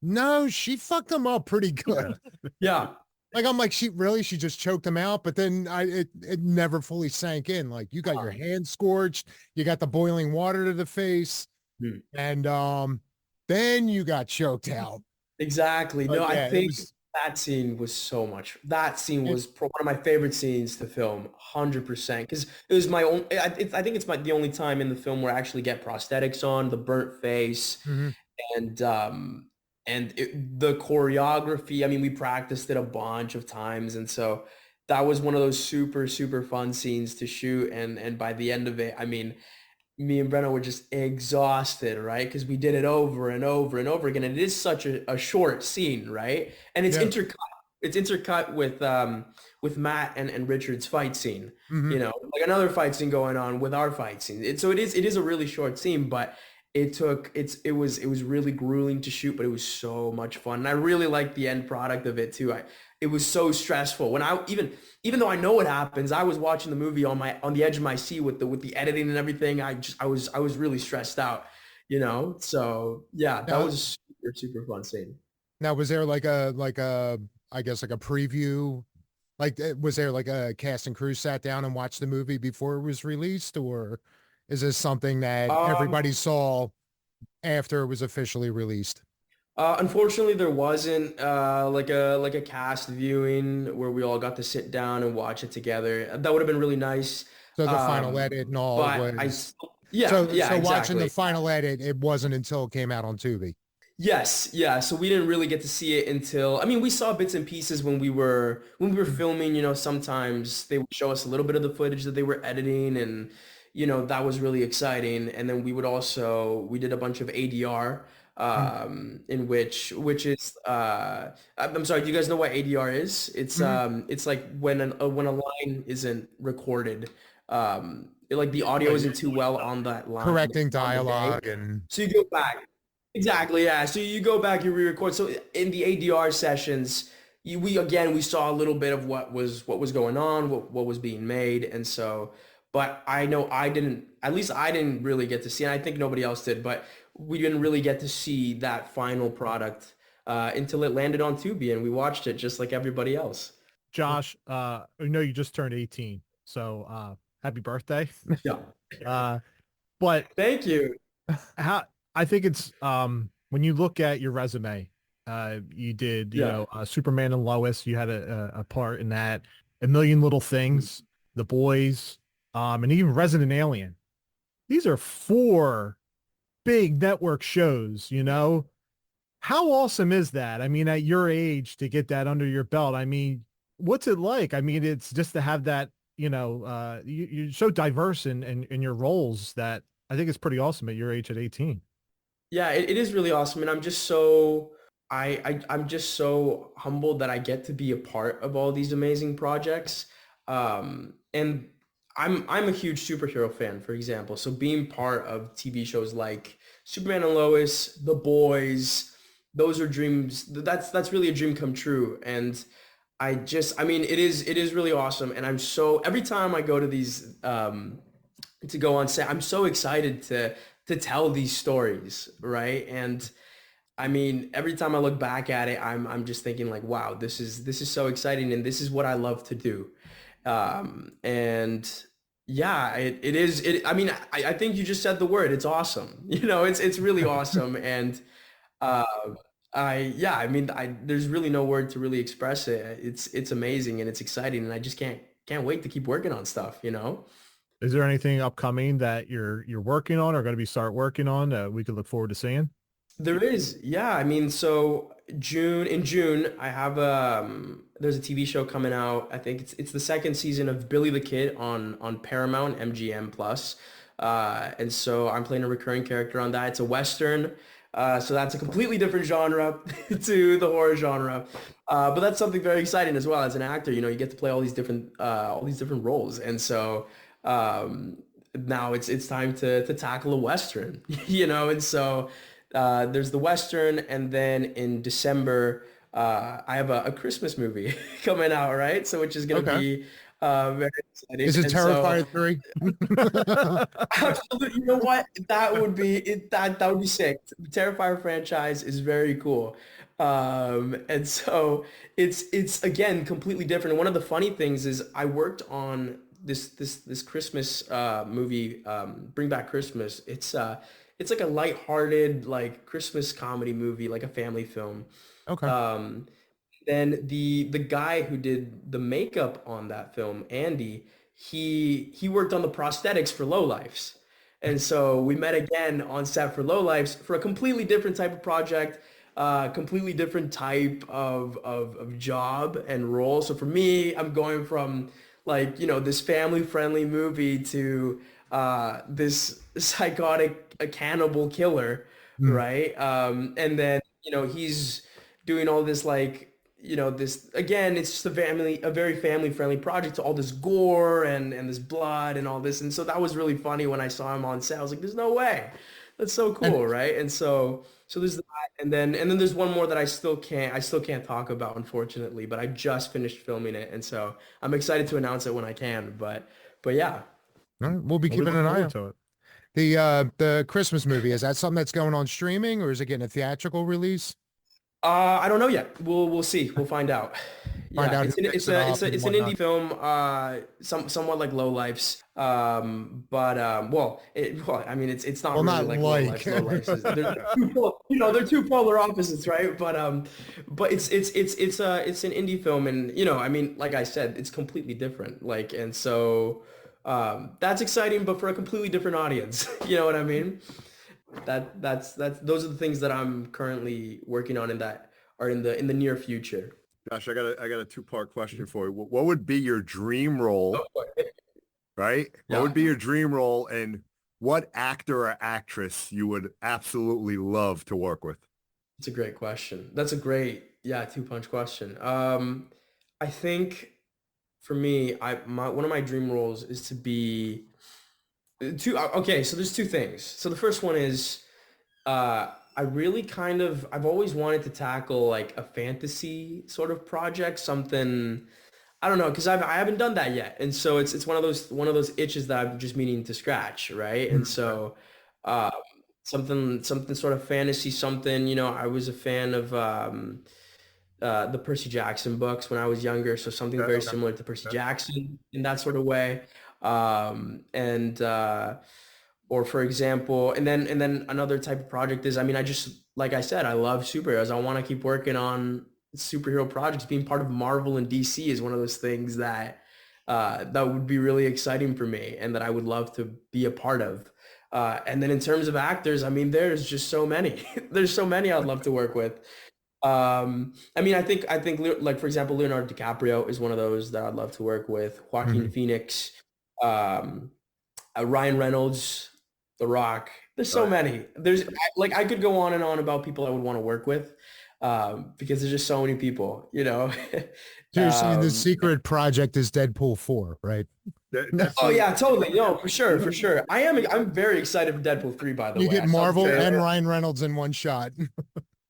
no, she fucked him up pretty good. Yeah. Like, I'm like, she just choked him out. But then it never fully sank in. Like, you got your hand scorched, you got the boiling water to the face, and then you got choked out. Exactly. But no, yeah, I think that scene was so much. That scene was one of my favorite scenes to film, 100%. Because it was my own. I think it's the only time in the film where I actually get prosthetics on, the burnt face, and the choreography. I mean, we practiced it a bunch of times, and so that was one of those super, super fun scenes to shoot. And by the end of it, I mean, me and Brenna were just exhausted, right? Because we did it over and over and over again. And it is such a short scene, right? And it's intercut. It's intercut with Matt and Richard's fight scene. Like another fight scene going on with our fight scene. So it is a really short scene, but it was really grueling to shoot, but it was so much fun. And I really liked the end product of it too. It was so stressful when even though I know what happens, I was watching the movie on the edge of my seat with the editing and everything. I was really stressed out, So yeah, that was super fun scene. Now, was there like a I guess like a preview? Like, was there like a cast and crew sat down and watched the movie before it was released, or is this something that everybody saw after it was officially released? Unfortunately, there wasn't like a cast viewing where we all got to sit down and watch it together. That would have been really nice. So the final edit and all But was. yeah, So yeah, watching the exactly. final edit, it wasn't until it came out on Tubi. Yes, yeah. So we didn't really get to see it until, I mean, we saw bits and pieces when we were filming, sometimes they would show us a little bit of the footage that they were editing, and that was really exciting. And then we did a bunch of ADR in which is I'm sorry, do you guys know what ADR is? It's like when a line isn't recorded, like the audio isn't too well on that line Correcting on the day. dialogue and So you go back. Exactly, yeah. So you go back, you re-record. So in the ADR sessions, we saw a little bit of what was going on, what was being made, and so. But I know at least I didn't really get to see, and I think nobody else did. But we didn't really get to see that final product until it landed on Tubi, and we watched it just like everybody else. Josh, I know you just turned 18, so happy birthday. Yeah. But thank you. I think it's when you look at your resume, you did Superman and Lois. You had a part in that. A Million Little Things, The Boys, and even Resident Alien. These are 4 big network shows. How awesome is that? I mean, at your age to get that under your belt. I mean, what's it like? I mean, it's just to have that. You're so diverse in your roles that I think it's pretty awesome at your age at 18. Yeah, it is really awesome, and I'm just so I'm just so humbled that I get to be a part of all these amazing projects. And I'm a huge superhero fan, for example. So being part of TV shows like Superman and Lois, The Boys, those are dreams. That's really a dream come true. And I mean, it is really awesome. And I'm so every time I go to these to go on set, I'm so excited to tell these stories, right? And I mean, every time I look back at it, I'm just thinking like, wow, this is so exciting, and this is what I love to do. And yeah, it is. I mean, I think you just said the word. It's awesome. It's really awesome, and I mean, there's really no word to really express it. It's amazing and it's exciting, and I just can't wait to keep working on stuff. Is there anything upcoming that you're working on or going to be start working on that we could look forward to seeing? There is, yeah. I mean, so in June, I have there's a TV show coming out. I think it's the second season of Billy the Kid on Paramount MGM Plus, and so I'm playing a recurring character on that. It's a Western, so that's a completely different genre to the horror genre, but that's something very exciting as well. As an actor, you get to play all these different roles, and so now it's time to tackle a Western, and so. There's the Western, and then in December, I have a Christmas movie coming out, right? So which is going to be very exciting. Is it Terrifier 3? Absolutely. You know what? That would be that would be sick. The Terrifier franchise is very cool. And so it's again completely different. And one of the funny things is I worked on this Christmas movie, Bring Back Christmas. It's like a lighthearted, like Christmas comedy movie, like a family film. Okay. Then the guy who did the makeup on that film, Andy, he worked on the prosthetics for Lowlifes. And so we met again on set for Lowlifes for a completely different type of project, completely different type of job and role. So for me, I'm going from like, this family-friendly movie to this psychotic a cannibal killer, right? And then he's doing all this like this again. It's just a very family friendly project. To all this gore and this blood and all this, and so that was really funny when I saw him on set. I was like, "There's no way, that's so cool, right?" And so there's that, and then there's one more that I still can't talk about, unfortunately. But I just finished filming it, and so I'm excited to announce it when I can. But yeah. All right, we'll be keeping an eye out to it. The Christmas movie, is that something that's going on streaming, or is it getting a theatrical release? I don't know yet. We'll see. We'll find out. Find out it's who an, picks it's it a up it's a and it's an whatnot. indie film, somewhat like Lowlifes. Well, I mean, it's not Well, really not like like. Lowlifes. They're two polar opposites, right? But it's an indie film, and I mean, like I said, it's completely different. Like, and so that's exciting, but for a completely different audience. You know what I mean? That's those are the things that I'm currently working on and that are in the near future. Josh, I got a two-part question for you. What would be your dream role, right? Yeah. What would be your dream role, and what actor or actress you would absolutely love to work with? It's a great question. That's a great, two-punch question. I think for me, one of my dream roles is to be okay, so there's two things. So the first one is I've always wanted to tackle like a fantasy sort of project, something, I don't know, because I haven't done that yet, and so it's one of those itches that I'm just meaning to scratch, right? And so something sort of fantasy, something, I was a fan of the Percy Jackson books when I was younger, so something very similar to Percy Jackson in that sort of way. Or for example, and then another type of project is, I mean, like I said, I love superheroes. I want to keep working on superhero projects. Being part of Marvel and DC is one of those things that would be really exciting for me and that I would love to be a part of. And then in terms of actors, I mean, there's just so many. There's so many I'd love to work with. I mean, I think like, for example, Leonardo DiCaprio is one of those that I'd love to work with. Joaquin Phoenix, Ryan Reynolds, The Rock. There's so many. I could go on and on about people I would want to work with, because there's just so many people, Seriously, the secret project is Deadpool 4, right? Oh yeah, totally. No, for sure. I'm very excited for Deadpool 3, by the way. You get Marvel and Ryan Reynolds in one shot.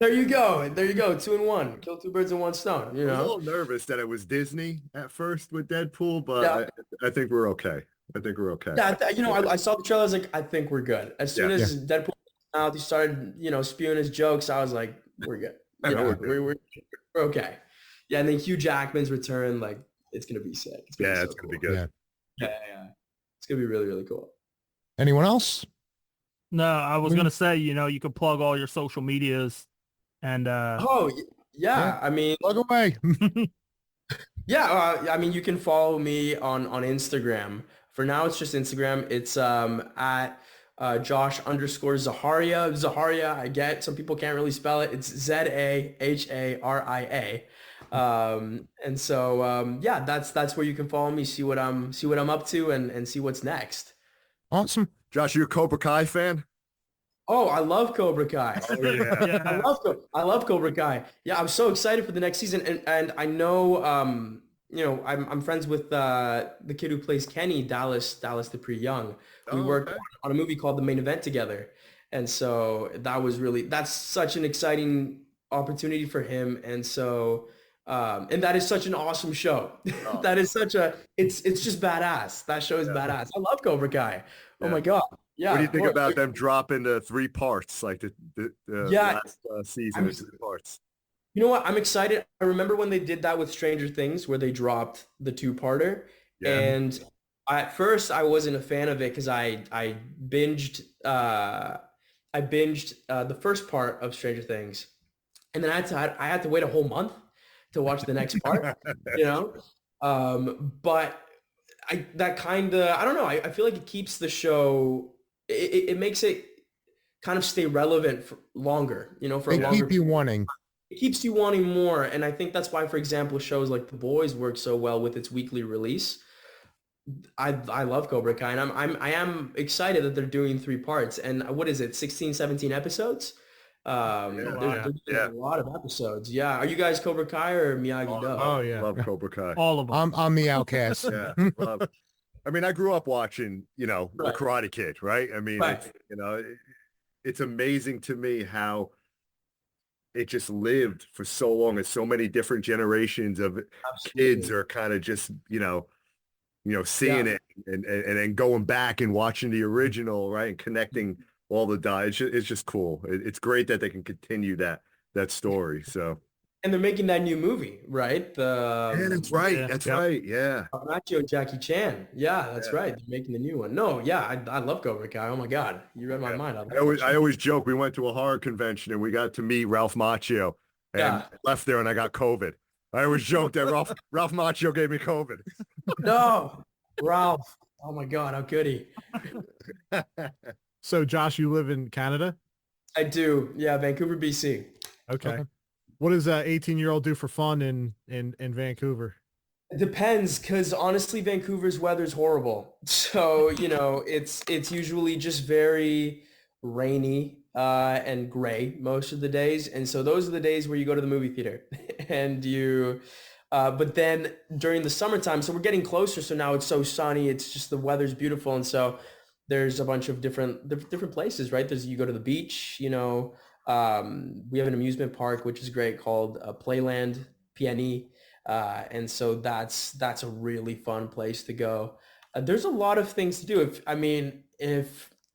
There you go. 2 in 1. Kill two birds in one stone. I was a little nervous that it was Disney at first with Deadpool, but I think we're okay. Yeah, I saw the trailer. I was like, I think we're good. As soon as Deadpool came out, he started, spewing his jokes. I was like, we're good. We're okay. Yeah, and then Hugh Jackman's return, like, it's gonna be sick. It's gonna be good. Yeah. It's gonna be really, really cool. Anyone else? No, I was gonna say, you could plug all your social medias and I mean, plug away. I mean, you can follow me on Instagram. For now, it's just Instagram. It's at Josh_Zaharia. Zaharia, I get some people can't really spell it. It's Zaharia. And so that's where you can follow me, see what I'm up to, and see what's next. Awesome. Josh, you a Cobra Kai fan? Oh, I love Cobra Kai. Oh, yeah. I love Cobra Kai. Yeah, I'm so excited for the next season, and I know I'm friends with the kid who plays Kenny, Dallas Dupree Young. We worked on a movie called The Main Event together, and so that's such an exciting opportunity for him, and so and that is such an awesome show. That is it's just badass. That show is badass. I love Cobra Kai. Oh my god. Yeah. What do you think about them dropping the 3 parts, like the last season of 3 parts? You know what? I'm excited. I remember when they did that with Stranger Things, where they dropped the 2-parter, and at first I wasn't a fan of it because I binged the first part of Stranger Things, and then I had to wait a whole month to watch the next part. But I don't know. I feel like it keeps the show. It makes it kind of stay relevant for longer. For a longer. Keep you wanting. It keeps you wanting more, and I think that's why, for example, shows like The Boys work so well with its weekly release. I love Cobra Kai, and I am excited that they're doing 3 parts. And what is it, 16, 17 episodes? There's a lot of episodes. Yeah. Are you guys Cobra Kai or Miyagi-Do? Oh yeah, love Cobra Kai. All of them. I'm the outcast. I mean, I grew up watching, The Karate Kid, right? I mean, it's amazing to me how it just lived for so long, and so many different generations of kids are kind of just, seeing it and then going back and watching the original, right, and connecting all the dots. It's just cool. It's great that they can continue that story. So. And they're making that new movie, right? Yeah, that's right. That's right. Yeah. Nacho and Jackie Chan. Yeah, that's right. They're making the new one. No, yeah, I love Cobra Kai. Oh my God, you read my mind. I always joke. We went to a horror convention and we got to meet Ralph Macchio, and left there and I got COVID. I always joke that Ralph Macchio gave me COVID. No, Ralph. Oh my God, how could he? So, Josh, you live in Canada? I do. Yeah, Vancouver, BC. Okay. What does an 18-year-old do for fun in Vancouver? It depends, because honestly, Vancouver's weather's horrible. So, it's usually just very rainy and gray most of the days. And so those are the days where you go to the movie theater and but then during the summertime, so we're getting closer. So now it's so sunny. It's just the weather's beautiful. And so there's a bunch of different places, right? You go to the beach, we have an amusement park, which is great, called Playland, PNE. And so that's a really fun place to go. There's a lot of things to do.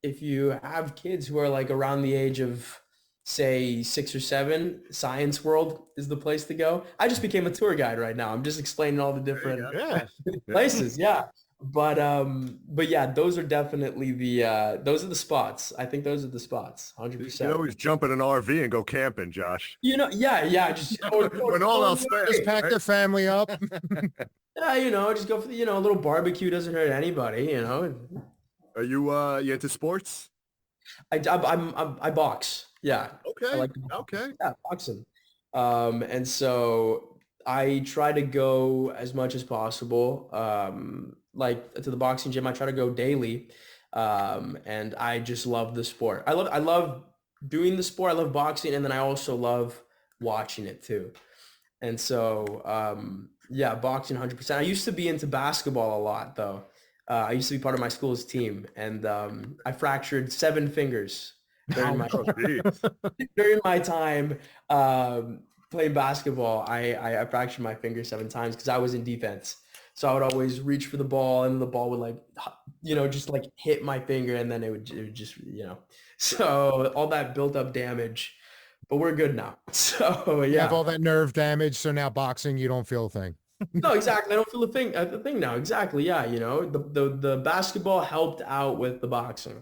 If you have kids who are like around the age of, say, 6 or 7, Science World is the place to go. I just became a tour guide right now. I'm just explaining all the different places. Yeah. But yeah, those are definitely those are the spots. I think those are the spots, 100%. You can always jump in an RV and go camping, Josh. Yeah. Just when all else fails, just pack the family up. Yeah, just go for a little barbecue doesn't hurt anybody. Are you into sports? I box. Yeah. Okay. Yeah, boxing. And so I try to go as much as possible. Like to the boxing gym, I try to go daily. And I just love the sport. I love doing the sport. I love boxing. And then I also love watching it too. And so, yeah, boxing 100%. I used to be into basketball a lot though. I used to be part of my school's team, and I fractured 7 fingers during my time playing basketball. I fractured my finger 7 times because I was in defense. So I would always reach for the ball, and the ball would just hit my finger, and then it would just So all that built up damage, but we're good now. So yeah, you have all that nerve damage. So now boxing, you don't feel a thing. No, exactly. I don't feel the thing now. Exactly. Yeah. The basketball helped out with the boxing,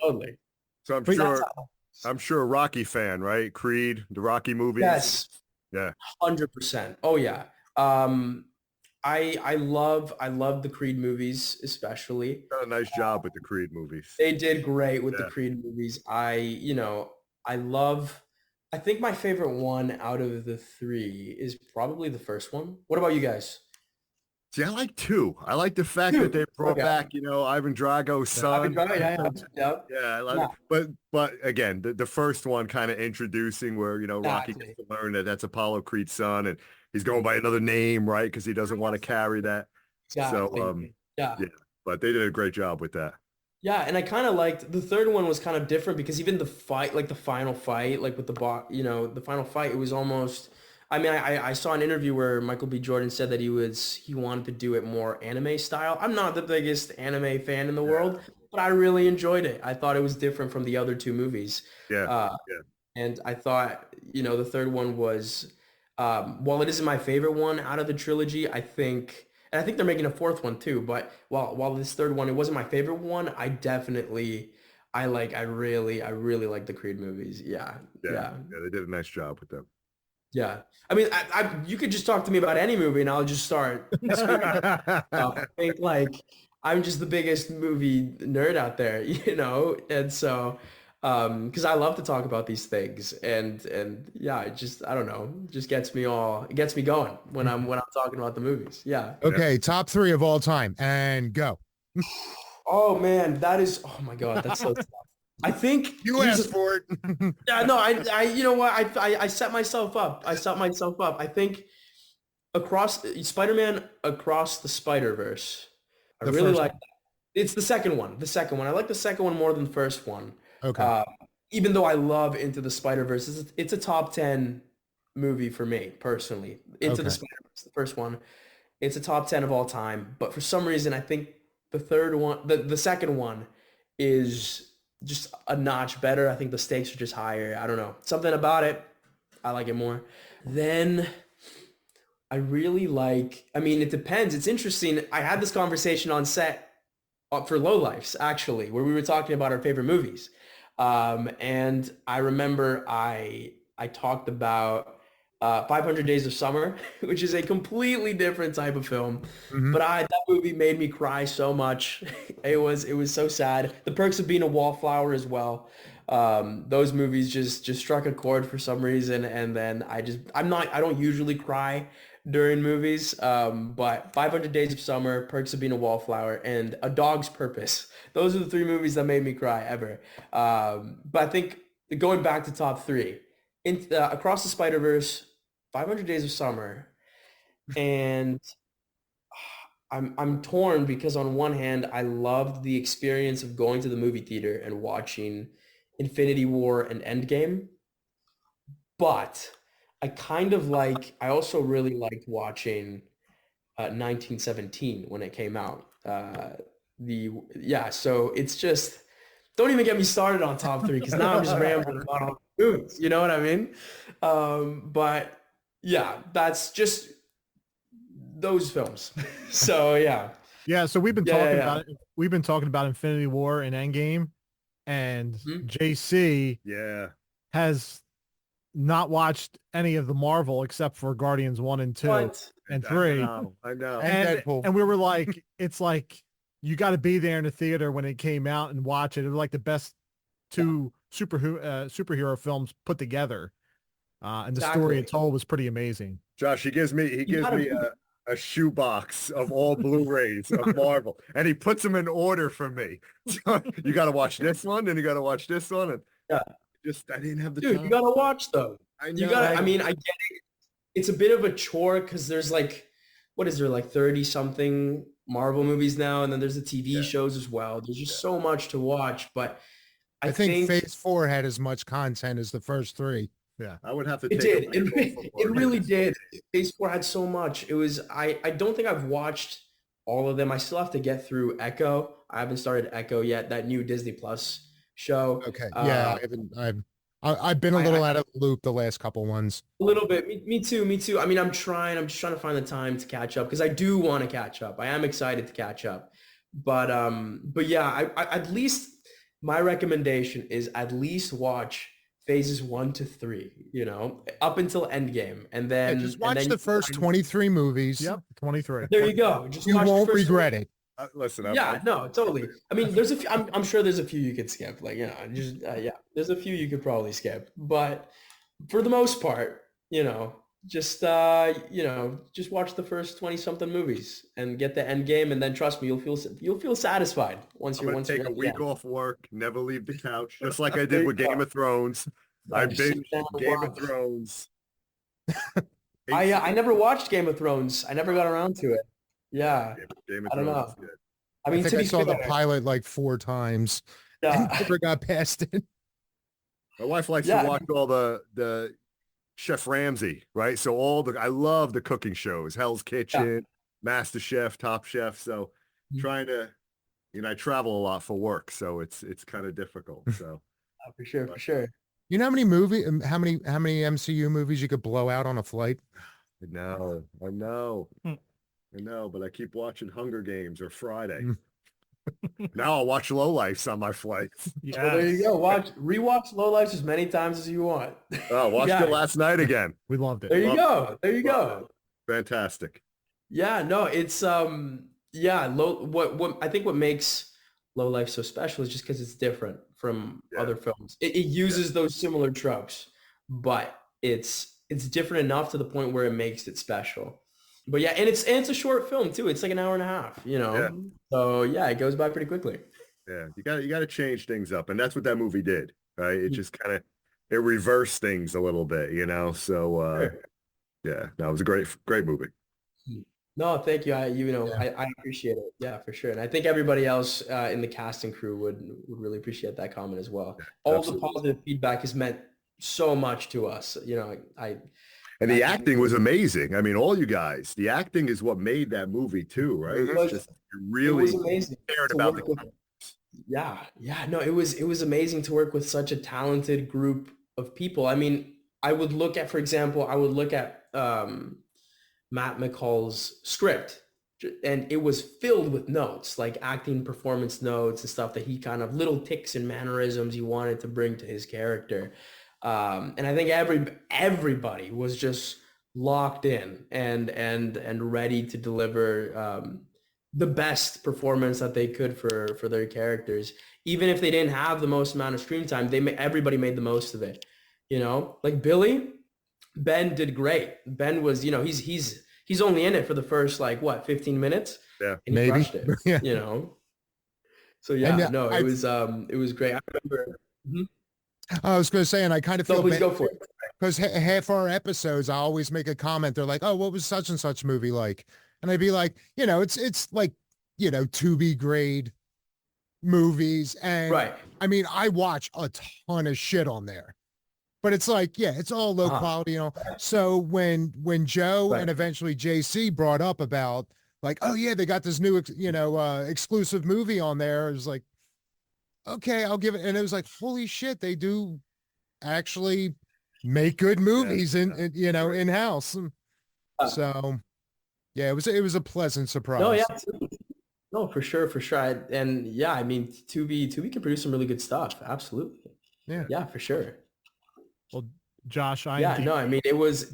totally. So I'm sure a Rocky fan, right? Creed, the Rocky movies. Yes. Yeah. 100%. Oh yeah. I love the Creed movies, especially. Done a nice job with the Creed movies. They did great with the Creed movies. I think my favorite one out of the 3 is probably the first one. What about you guys? See, I like 2. I like the fact that they brought back, Ivan Drago's son. Yeah, I love it. But again, the first one kind of introducing where, Rocky gets to learn that that's Apollo Creed's son, and he's going by another name, right? Because he doesn't want to carry that. Exactly. So, yeah, but they did a great job with that. Yeah, and I kind of liked the third one was kind of different because even the fight, like the final fight, like with the final fight, it was almost. I saw an interview where Michael B. Jordan said that he wanted to do it more anime style. I'm not the biggest anime fan in the world, but I really enjoyed it. I thought it was different from the other 2 movies. Yeah. And I thought, the third one was, while it isn't my favorite one out of the trilogy, I think they're making a 4th one too. But while this third one, it wasn't my favorite one, I really like the Creed movies. Yeah. They did a nice job with them. Yeah. You could just talk to me about any movie and I'll just start. I think I'm just the biggest movie nerd out there, and so, because I love to talk about these things and yeah, it just, I don't know, it gets me going when I'm talking about the movies. Yeah. Okay. Top 3 of all time and go. Oh man, oh my God, that's so tough. I think you asked for it. Yeah, no, you know what? I set myself up. I think Spider-Man Across the Spider-Verse. I really like that. It's the second one. I like the second one more than the first one. Okay. Even though I love Into the Spider-Verse, it's a top 10 movie for me personally. Into the Spider-Verse, the first one. It's a top 10 of all time. But for some reason, I think the third one, the second one is just a notch better. I think the stakes are just higher. I don't know. Something about it. I like it more. Then I really like, I mean, it depends. It's interesting. I had this conversation on set for Lowlifes, actually, where we were talking about our favorite movies. And I remember I talked about 500 Days of Summer, which is a completely different type of film. But that movie made me cry so much. It was so sad. The Perks of Being a Wallflower as well. Those movies just struck a chord for some reason. And then I don't usually cry during movies. But 500 Days of Summer, Perks of Being a Wallflower, and A Dog's Purpose. Those are the three movies that made me cry ever. But I think going back to top three, Across the Spider-Verse, 500 Days of Summer, and I'm torn because on one hand, I loved the experience of going to the movie theater and watching Infinity War and Endgame, but I also really liked watching 1917 when it came out. So it's just, don't even get me started on top three because now I'm just rambling about all the movies. You know what I mean? But yeah, that's just those films. So yeah. Yeah, so we've been talking about it. We've been talking about Infinity War and Endgame, and JC has not watched any of the Marvel except for Guardians 1 and 2 and 3. I know. And we were like, it's like you got to be there in the theater when it came out and watch it. It was like the best two superhero films put together. And the story it told was pretty amazing. Josh, he gives me a shoebox of all Blu-rays of Marvel, and he puts them in order for me. So you got to watch this one, and you got to watch this one, and I didn't have the time. You got to watch them. I mean, I get it. It's a bit of a chore because there's like, what is there, like 30 something Marvel movies now, and then there's the TV shows as well. There's just so much to watch, but I think Phase 4 had as much content as the first three. Yeah, I would have to. It really did. Phase 4 had so much. It was. I don't think I've watched all of them. I still have to get through Echo. I haven't started Echo yet. That new Disney Plus show. Okay. Yeah, I've been a little out of the loop the last couple ones. A little bit. Me too. I mean, I'm just trying to find the time to catch up because I do want to catch up. I am excited to catch up, but yeah, I at least my recommendation is at least watch phases 1 to 3, up until Endgame, and then just watch the first 23 movies. Yep, 23. There you go. Just you won't regret it. Listen, no, totally. I mean, there's a few. I'm sure there's a few you could skip. Like, there's a few you could probably skip, but for the most part, just watch the first 20 something movies and get the Endgame, and then trust me, you'll feel satisfied once you're take a week off work, never leave the couch, just like I did with Game of Thrones. I binged Game of Thrones. I never watched Game of Thrones. I never got around to it. Yeah, Game of I don't Thrones know. is good. I mean, I think I saw the pilot like 4 times. Yeah. And never got past it. My wife likes to watch all the Chef Ramsay, right? So I love the cooking shows, Hell's Kitchen, Master Chef, Top Chef. So trying to, I travel a lot for work, so it's kind of difficult. So for sure. You know how many MCU movies you could blow out on a flight? I know, but I keep watching Hunger Games or Friday. Now I'll watch Lowlifes on my flights. Yeah, well, there you go. Rewatch Lowlifes as many times as you want. Oh, watched it last night again. We loved it. There you go. Fantastic. Yeah, no, it's what I think what makes Lowlife so special is just because it's different from other films. It uses those similar tropes, but it's different enough to the point where it makes it special. But yeah, and it's a short film too. It's like an hour and a half, So yeah, it goes by pretty quickly. Yeah, you got to change things up, and that's what that movie did, right? It just kind of reversed things a little bit, So yeah, that was a great movie. No, thank you. I appreciate it. Yeah, for sure. And I think everybody else in the cast and crew would really appreciate that comment as well. All the positive feedback has meant so much to us. You know, And the acting was amazing. I mean, all you guys, the acting is what made that movie too, right? It's just really it was amazing cared to about work the with. Yeah. No, it was amazing to work with such a talented group of people. I mean, I would look at, for example, Matt McCall's script, and it was filled with notes, like acting performance notes and stuff that he kind of little ticks and mannerisms he wanted to bring to his character. And I think everybody was just locked in and ready to deliver the best performance that they could for their characters. Even if they didn't have the most amount of screen time, everybody made the most of it. You know, like Ben did great. Ben was, you know, he's only in it for the first 15 minutes. Yeah, and he maybe. crushed it. Yeah. You know. So yeah, it was great. I remember. I was going to say, and I kind of feel please go for it. because half our episodes, I always make a comment. They're like, "Oh, what was such and such movie like?" And I'd be like, you know, it's like, you know, Tubi grade movies, and right. I mean, I watch a ton of shit on there, but it's like, yeah, it's all low quality, you know. So when Joe and eventually JC brought up about like, oh yeah, they got this new, exclusive movie on there, it was like, okay, I'll give it. And it was like, holy shit, they do actually make good movies in-house. So yeah, it was a pleasant surprise. No, yeah. No, for sure. I mean, Tubi can produce some really good stuff. Absolutely. Yeah, for sure. Well, Josh, I mean, it was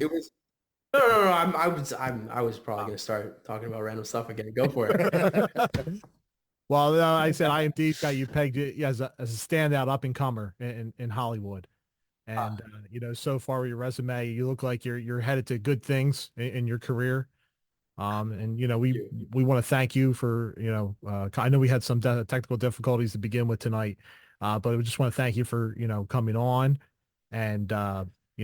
no. I was probably going to start talking about random stuff again. Go for it. Well, I said IMDb's got you pegged as a standout up and comer in Hollywood, and so far with your resume, you look like you're headed to good things in your career. And we want to thank you for I know we had some technical difficulties to begin with tonight, but we just want to thank you for coming on, and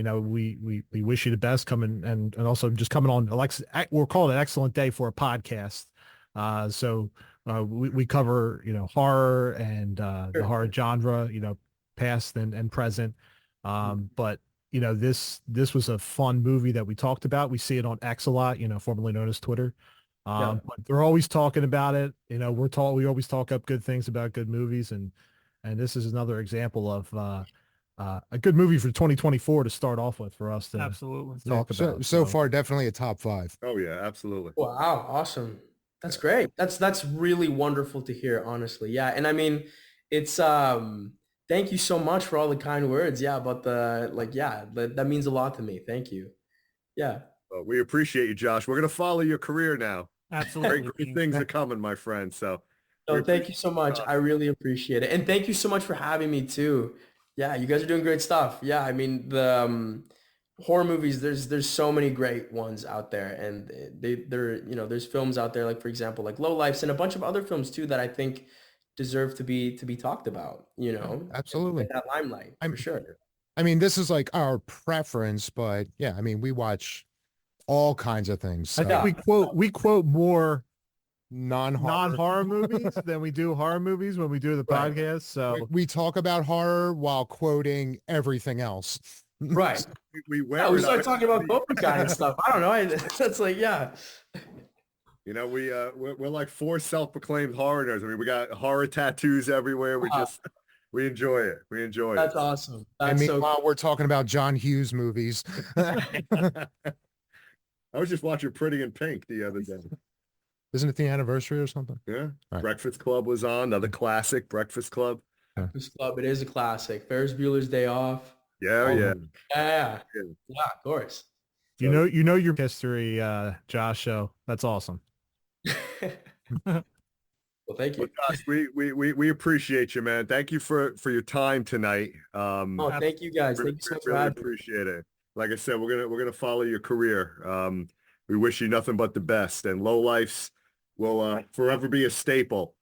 we wish you the best coming and also just coming on. We're calling it an excellent day for a podcast. We cover, horror and the horror genre, past and present. But, this was a fun movie that we talked about. We see it on X a lot, formerly known as Twitter. But they're always talking about it. We always talk up good things about good movies. And this is another example of a good movie for 2024 to start off with for us to absolutely talk about. So far, definitely a top 5. Oh yeah, absolutely. Wow. Awesome. That's great. That's really wonderful to hear, honestly. Yeah. And I mean, it's, thank you so much for all the kind words. Yeah. About that means a lot to me. Thank you. Yeah. Well, we appreciate you, Josh. We're going to follow your career now. Absolutely. Great things are coming, my friend. So thank you so much. I really appreciate it. And thank you so much for having me too. Yeah. You guys are doing great stuff. Yeah. I mean, the, horror movies, there's so many great ones out there, and there's films out there, like for example, like Lowlifes and a bunch of other films too that I think deserve to be talked about, absolutely, that limelight for sure. I mean, this is like our preference, but yeah, I mean, we watch all kinds of things. So. I think we quote more non-horror movies than we do horror movies when we do the podcast. So we talk about horror while quoting everything else. Right. We start talking about Cobra Kai and stuff. I don't know. That's like, yeah. We're like 4 self-proclaimed horror nerds. I mean, we got horror tattoos everywhere. We enjoy it. That's awesome. And meanwhile, we're talking about John Hughes movies. I was just watching Pretty in Pink the other day. Isn't it the anniversary or something? Yeah. Right. Breakfast Club was on. Another classic, Breakfast Club. Breakfast Club. It is a classic. Ferris Bueller's Day Off. Yeah. Yeah, of course. You know your history, Josh. So that's awesome. Well, thank you. Well, Josh, we appreciate you, man. Thank you for your time tonight. Thank you guys. Thank you so much. Really appreciate it. Like I said, we're gonna follow your career. We wish you nothing but the best. And Lowlifes will forever be a staple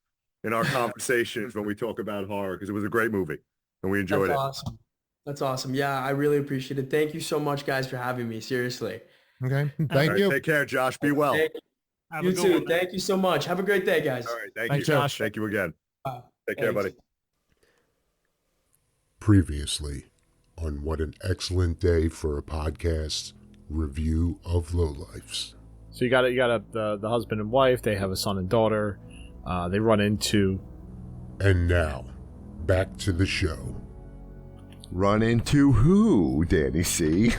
in our conversations when we talk about horror, because it was a great movie and we enjoyed it. Awesome. That's awesome. Yeah, I really appreciate it. Thank you so much, guys, for having me. Seriously. Okay. Thank you. Take care, Josh. Be well. You too. Thank you so much. Have a great day, guys. All right. Thanks, Josh. Thank you again. Take care, buddy. Previously on What an Excellent Day for a Podcast review of Lowlifes. So you got the husband and wife. They have a son and daughter. They run into. And now, back to the show. Run into who, Danny C?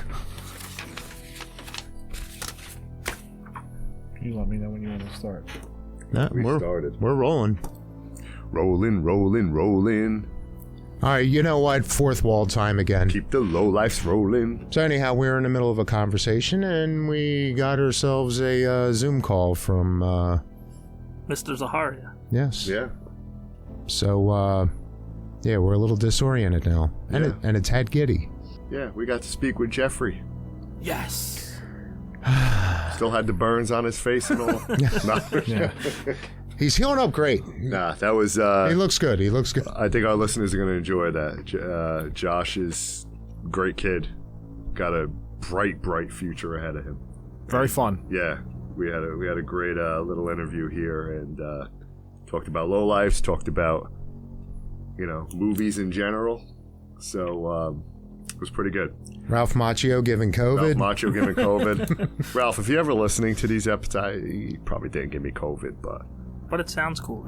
You let me know when you want to start. We're started. We're rolling. Rolling. All right, you know what? Fourth wall time again. Keep the Lowlifes rolling. So anyhow, we're in the middle of a conversation, and we got ourselves a Zoom call from... Mr. Zaharia. Yes. Yeah. So, yeah, we're a little disoriented now. And, and it's had giddy. Yeah, we got to speak with Jeffrey. Yes. Still had the burns on his face and all. Yeah. He's healing up great. Nah, that was... he looks good. He looks good. I think our listeners are going to enjoy that. Josh is a great kid. Got a bright future ahead of him. Very fun. Yeah. We had a great little interview here and talked about Lowlifes, talked about, movies in general. So it was pretty good. Ralph Macchio giving COVID. Ralph, if you're ever listening to these episodes, he probably didn't give me COVID, But it sounds cool.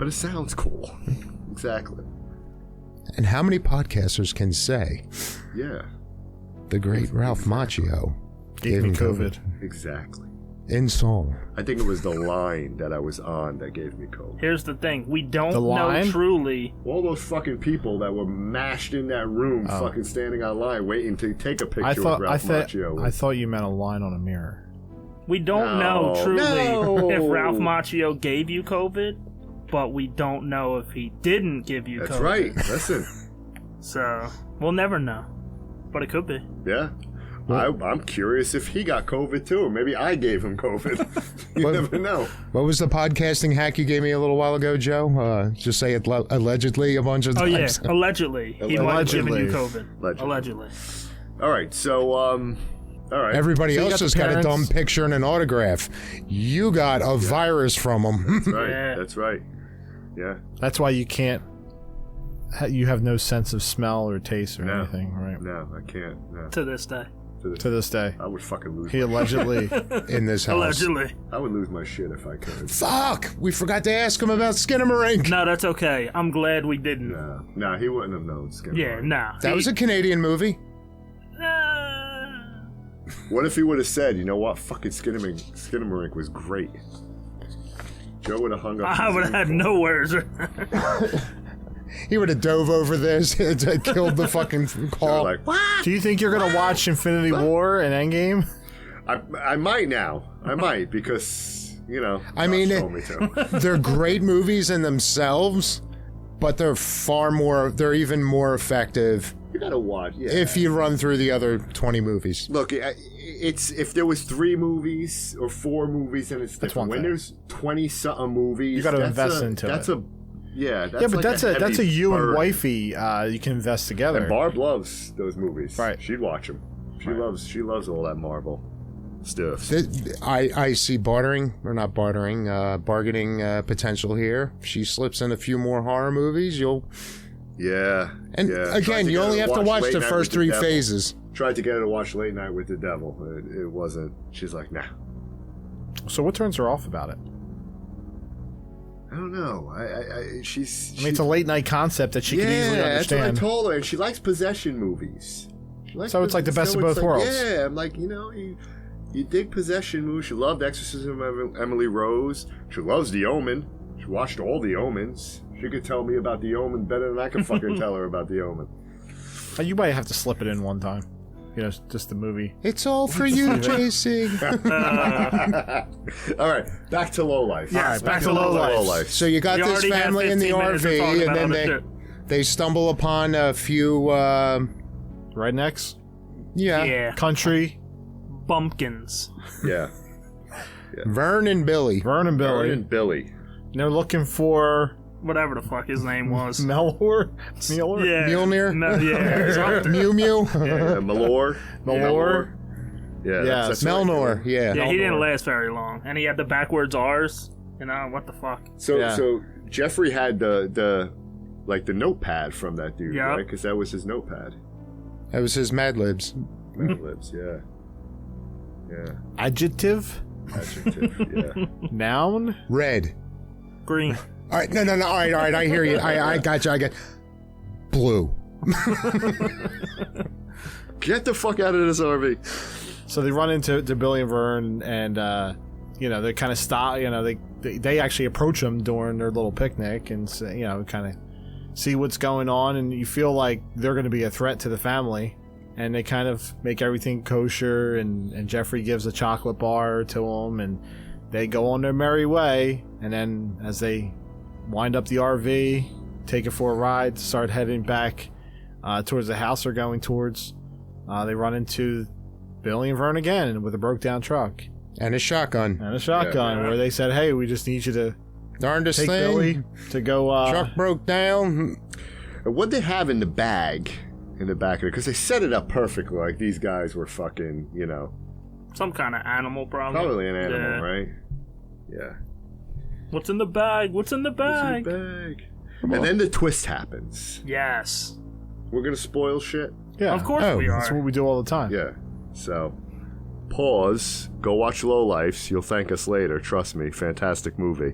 Exactly. And how many podcasters can say, yeah, the great Ralph Macchio gave me COVID? Exactly. In song. I think it was the line that I was on that gave me COVID. Here's the thing. We don't know truly. All those fucking people that were mashed in that room, fucking standing online waiting to take a picture with Ralph Macchio. I thought you meant a line on a mirror. We don't know truly if Ralph Macchio gave you COVID, but we don't know if he didn't give you COVID. That's right. Listen. So, we'll never know. But it could be. Yeah. I'm curious if he got COVID too. Maybe I gave him COVID. You never know. What was the podcasting hack you gave me a little while ago, Joe? Just say it allegedly a bunch of times. Oh, yeah. Allegedly. He might have given you COVID. Allegedly. All right. So, all right. Everybody else has got a dumb picture and an autograph. You got a virus from them. That's right. Yeah. That's right. Yeah. That's why you can't. You have no sense of smell or taste or anything, right? No, I can't. No. To this day. To this day. I would fucking lose. He allegedly in this house. Allegedly. I would lose my shit if I could. Fuck! We forgot to ask him about Skinamarink. No, that's okay. I'm glad we didn't. No, he wouldn't have known Skinamarink. Yeah, no. That was a Canadian movie. What if he would have said, you know what, fucking Skinamarink was great. Joe would have hung up. I would have had no words. He would have dove over this and killed the fucking call. Like, do you think you're gonna watch Infinity War and Endgame? I might now. I might because I mean, they're great movies in themselves, but they're they're even more effective. You gotta watch. Yeah. If you run through the other 20 movies. Look, it's if there was 3 movies or 4 movies, then it's different. When there's 20-something movies, you gotta invest into it. But that's a you and wifey you can invest together. And Barb loves those movies. Right. She'd watch them. She loves all that Marvel stuff. I see bargaining potential here. If she slips in a few more horror movies, you'll... Yeah. And again, you only have to watch the first 3 phases. Tried to get her to watch Late Night with the Devil. It wasn't... She's like, nah. So what turns her off about it? I don't know. It's a late night concept that she can easily understand. That's what I told her. And she likes possession movies. So it's like the best of both worlds. Yeah, I'm like, you dig possession movies. She loved Exorcism of Emily Rose. She loves The Omen. She watched all The Omens. She could tell me about The Omen better than I could fucking tell her about The Omen. You might have to slip it in one time. Just the movie. It's all for you, JC. All right, back to Lowlife. Yes, back to Lowlife. So you got this family in the RV, and then they stumble upon a few rednecks. Yeah. Country bumpkins. Yeah. Vern and Billy. And they're looking for whatever the fuck his name was. Mueller? Yeah. Mjolnir? No, yeah. Mew Mew? Yeah, Malor. Yeah, that's Melnor. Yeah. Yeah, he didn't last very long. And he had the backwards R's. What the fuck? So Jeffrey had the notepad from that dude, right? Because that was his notepad. That was his Mad Libs. Mad Libs, yeah. Yeah. Adjective? Yeah. Noun? Red. Green. All right, no. All right. I hear you. I got you. Blue. Get the fuck out of this RV. So they run into Billy and Vern, and they kind of stop. They actually approach them during their little picnic, and kind of see what's going on, and you feel like they're going to be a threat to the family. And they kind of make everything kosher, and Jeffrey gives a chocolate bar to them, and they go on their merry way. And then as they wind up the RV, take it for a ride, start heading back towards the house they're going towards, they run into Billy and Vern again with a broke-down truck. And a shotgun. Where they said, hey, we just need you to darndest take thing. Billy to go... truck broke down. What they have in the bag... in the back of it, because they set it up perfectly, like these guys were fucking, some kind of animal, probably an animal, right? Yeah. What's in the bag? What's in the bag? And then the twist happens. Yes. We're gonna spoil shit. Yeah, of course we are. That's what we do all the time. Yeah. So, pause. Go watch Lowlifes. You'll thank us later. Trust me. Fantastic movie.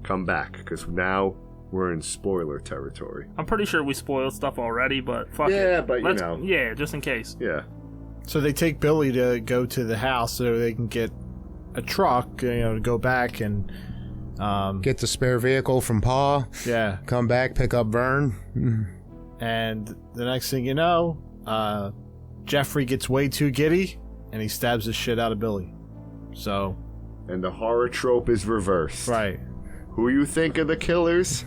Come back, because now we're in spoiler territory. I'm pretty sure we spoiled stuff already, but fuck it. Yeah, but Yeah, just in case. Yeah. So they take Billy to go to the house so they can get a truck, to go back and... get the spare vehicle from Pa. Yeah. Come back, pick up Vern. And the next thing you know, Jeffrey gets way too giddy, and he stabs the shit out of Billy. So... And the horror trope is reversed. Right. Who you think are the killers?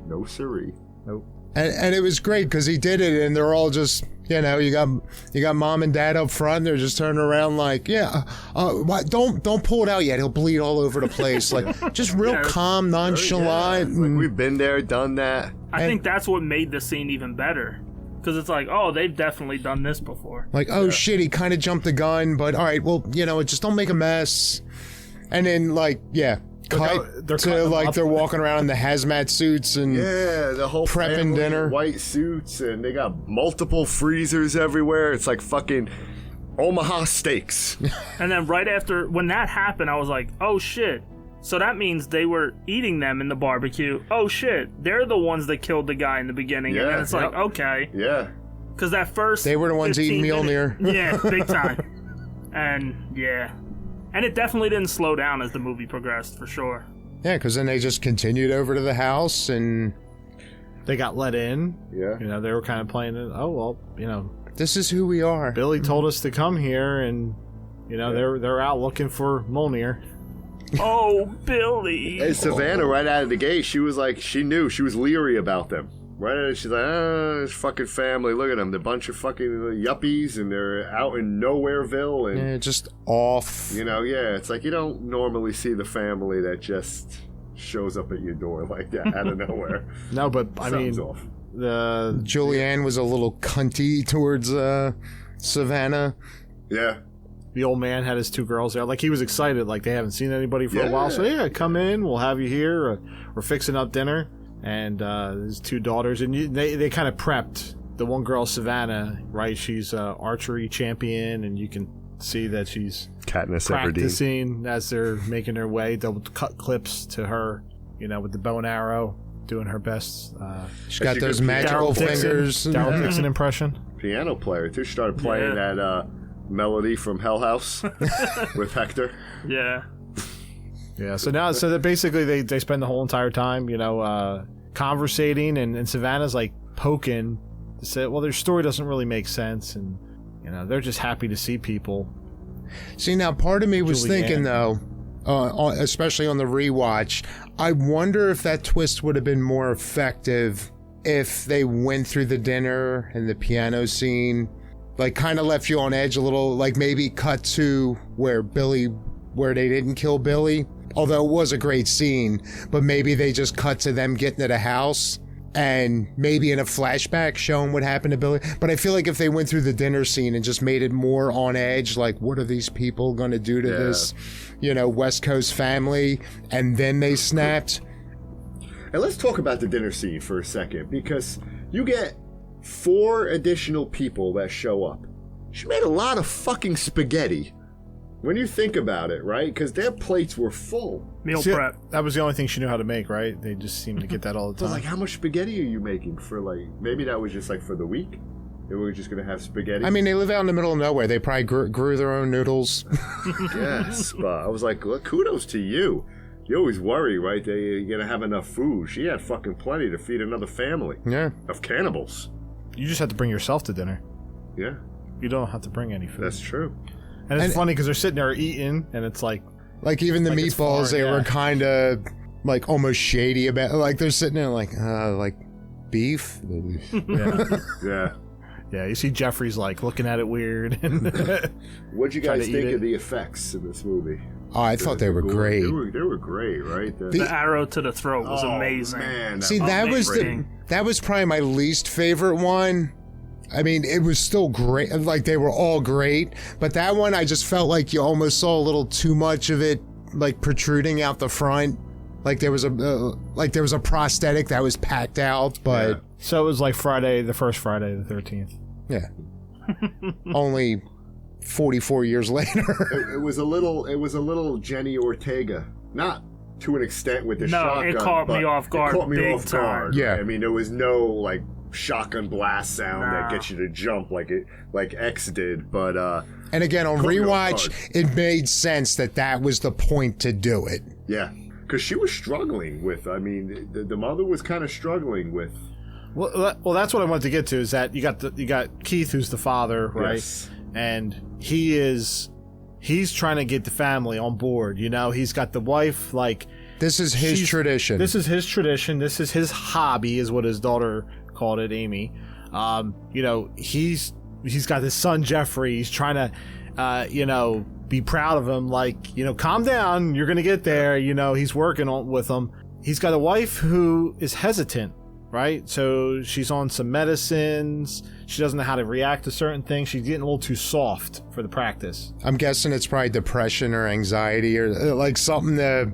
No siree. Nope. And it was great because he did it, and they're all just, you got mom and dad up front. They're just turning around like, don't pull it out yet. He'll bleed all over the place. Like, just real calm, nonchalant. Like, we've been there, done that. I think that's what made the scene even better. Because it's like, oh, they've definitely done this before. Like, shit, he kind of jumped the gun, but all right, well, just don't make a mess. And then, cut to they're walking around in the hazmat suits and the whole prepping dinner, white suits, and they got multiple freezers everywhere. It's like fucking Omaha steaks. And then right after when that happened, I was like, oh shit, so that means they were eating them in the barbecue. Oh shit, they're the ones that killed the guy in the beginning. And then it's like, okay, because that first they were the ones eating Mjolnir. Yeah, big time. And it definitely didn't slow down as the movie progressed, for sure. Yeah, because then they just continued over to the house, and they got let in. Yeah. They were kind of playing it, this is who we are. Billy told us to come here, and, they're out looking for Mjolnir. Oh, Billy. Hey, Savanna, right out of the gate, she was like, she knew, she was leery about them. Right out of, she's like, this fucking family, look at them. They're a bunch of fucking yuppies, and they're out in Nowhereville. And just off. It's like you don't normally see the family that just shows up at your door like that out of nowhere. No, but I mean, off. Julianne was a little cunty towards Savanna. Yeah. The old man had his two girls there. Like, he was excited. Like, they haven't seen anybody for a while. So, come in. We'll have you here. We're fixing up dinner. And his two daughters, and they kind of prepped. The one girl, Savanna, right? She's an archery champion, and you can see that she's Katniss practicing as they're making their way. Double cut clips to her, with the bow and arrow, doing her best. She's got those magical fingers. Daryl Dixon impression. Piano player too. She started playing that melody from Hell House with Hector. Yeah. Yeah, so basically they spend the whole entire time, conversating, and Savannah's like poking to say, well, their story doesn't really make sense, and they're just happy to see people. See, now part of me was thinking though, especially on the rewatch, I wonder if that twist would have been more effective if they went through the dinner and the piano scene, like kind of left you on edge a little, like maybe cut to where they didn't kill Billy. Although it was a great scene, but maybe they just cut to them getting to the house and maybe in a flashback showing what happened to Billy. But I feel like if they went through the dinner scene and just made it more on edge, like what are these people going to do to this, West Coast family, and then they snapped. And let's talk about the dinner scene for a second, because you get 4 additional people that show up. She made a lot of fucking spaghetti. When you think about it, right? Because their plates were full. Meal prep. That was the only thing she knew how to make, right? They just seemed to get that all the But time. like, how much spaghetti are you making for like? Maybe that was just like for the week. They were just gonna have spaghetti. I mean, they live out in the middle of nowhere. They probably grew their own noodles. Yes, but I was like, look, kudos to you. You always worry, right? That you're gonna have enough food. She had fucking plenty to feed another family. Yeah. Of cannibals. You just have to bring yourself to dinner. Yeah. You don't have to bring any food. That's true. And it's funny because they're sitting there eating, and it's like even the like it's meatballs, foreign, they were kind of like almost shady about. Like they're sitting there like beef. Yeah. Yeah, you see Jeffrey's like looking at it weird. What'd you Trying guys to think eat of it. the effects in this movie? Oh, I thought they were great. They were great, right? The arrow to the throat was amazing. Man, See, that was probably my least favorite one. I mean, it was still great. Like, they were all great. But that one, I just felt like you almost saw a little too much of it, like, protruding out the front. Like, there was a prosthetic that was packed out, but... Yeah. So it was like the first Friday the 13th. Yeah. Only 44 years later. It was a little Jenny Ortega. Not to an extent with the shotgun. No, it caught me off guard. It caught me big off time. guard. Yeah. I mean, there was no, like, shotgun blast sound that gets you to jump like X did, but and again on rewatch it made sense that was the point to do it. Yeah, because she was struggling with, I mean, the mother was kind of struggling with. Well, that's what I wanted to get to, is that you got Keith, who's the father, right? Yes. And he's trying to get the family on board. You know, he's got the wife, like, this is his tradition. This is his tradition. This is his hobby, is what his daughter called it, Amy. You know, he's got his son Jeffrey. He's trying to, be proud of him. Like, calm down. You're gonna get there. He's working with him. He's got a wife who is hesitant, right? So she's on some medicines. She doesn't know how to react to certain things. She's getting a little too soft for the practice. I'm guessing it's probably depression or anxiety or like something to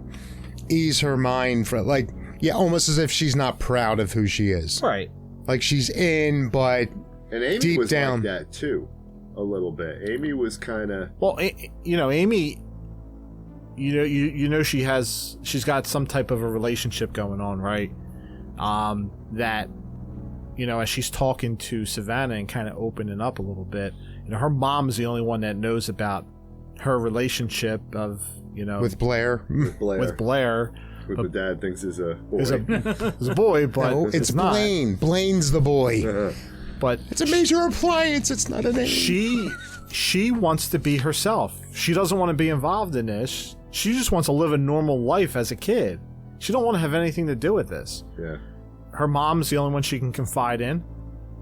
ease her mind for, like, yeah, almost as if she's not proud of who she is. Right. Like she's in, but and Amy deep was down like that too, a little bit. Amy was kind of Amy. She's got some type of a relationship going on, right? That as she's talking to Savanna and kind of opening up a little bit, her mom's the only one that knows about her relationship of with Blair. With Blair. But the dad thinks is a boy. Is a boy, but no, it's Blaine. Not. Blaine's the boy. But it's a major appliance. It's not a name. She wants to be herself. She doesn't want to be involved in this. She just wants to live a normal life as a kid. She don't want to have anything to do with this. Yeah. Her mom's the only one she can confide in,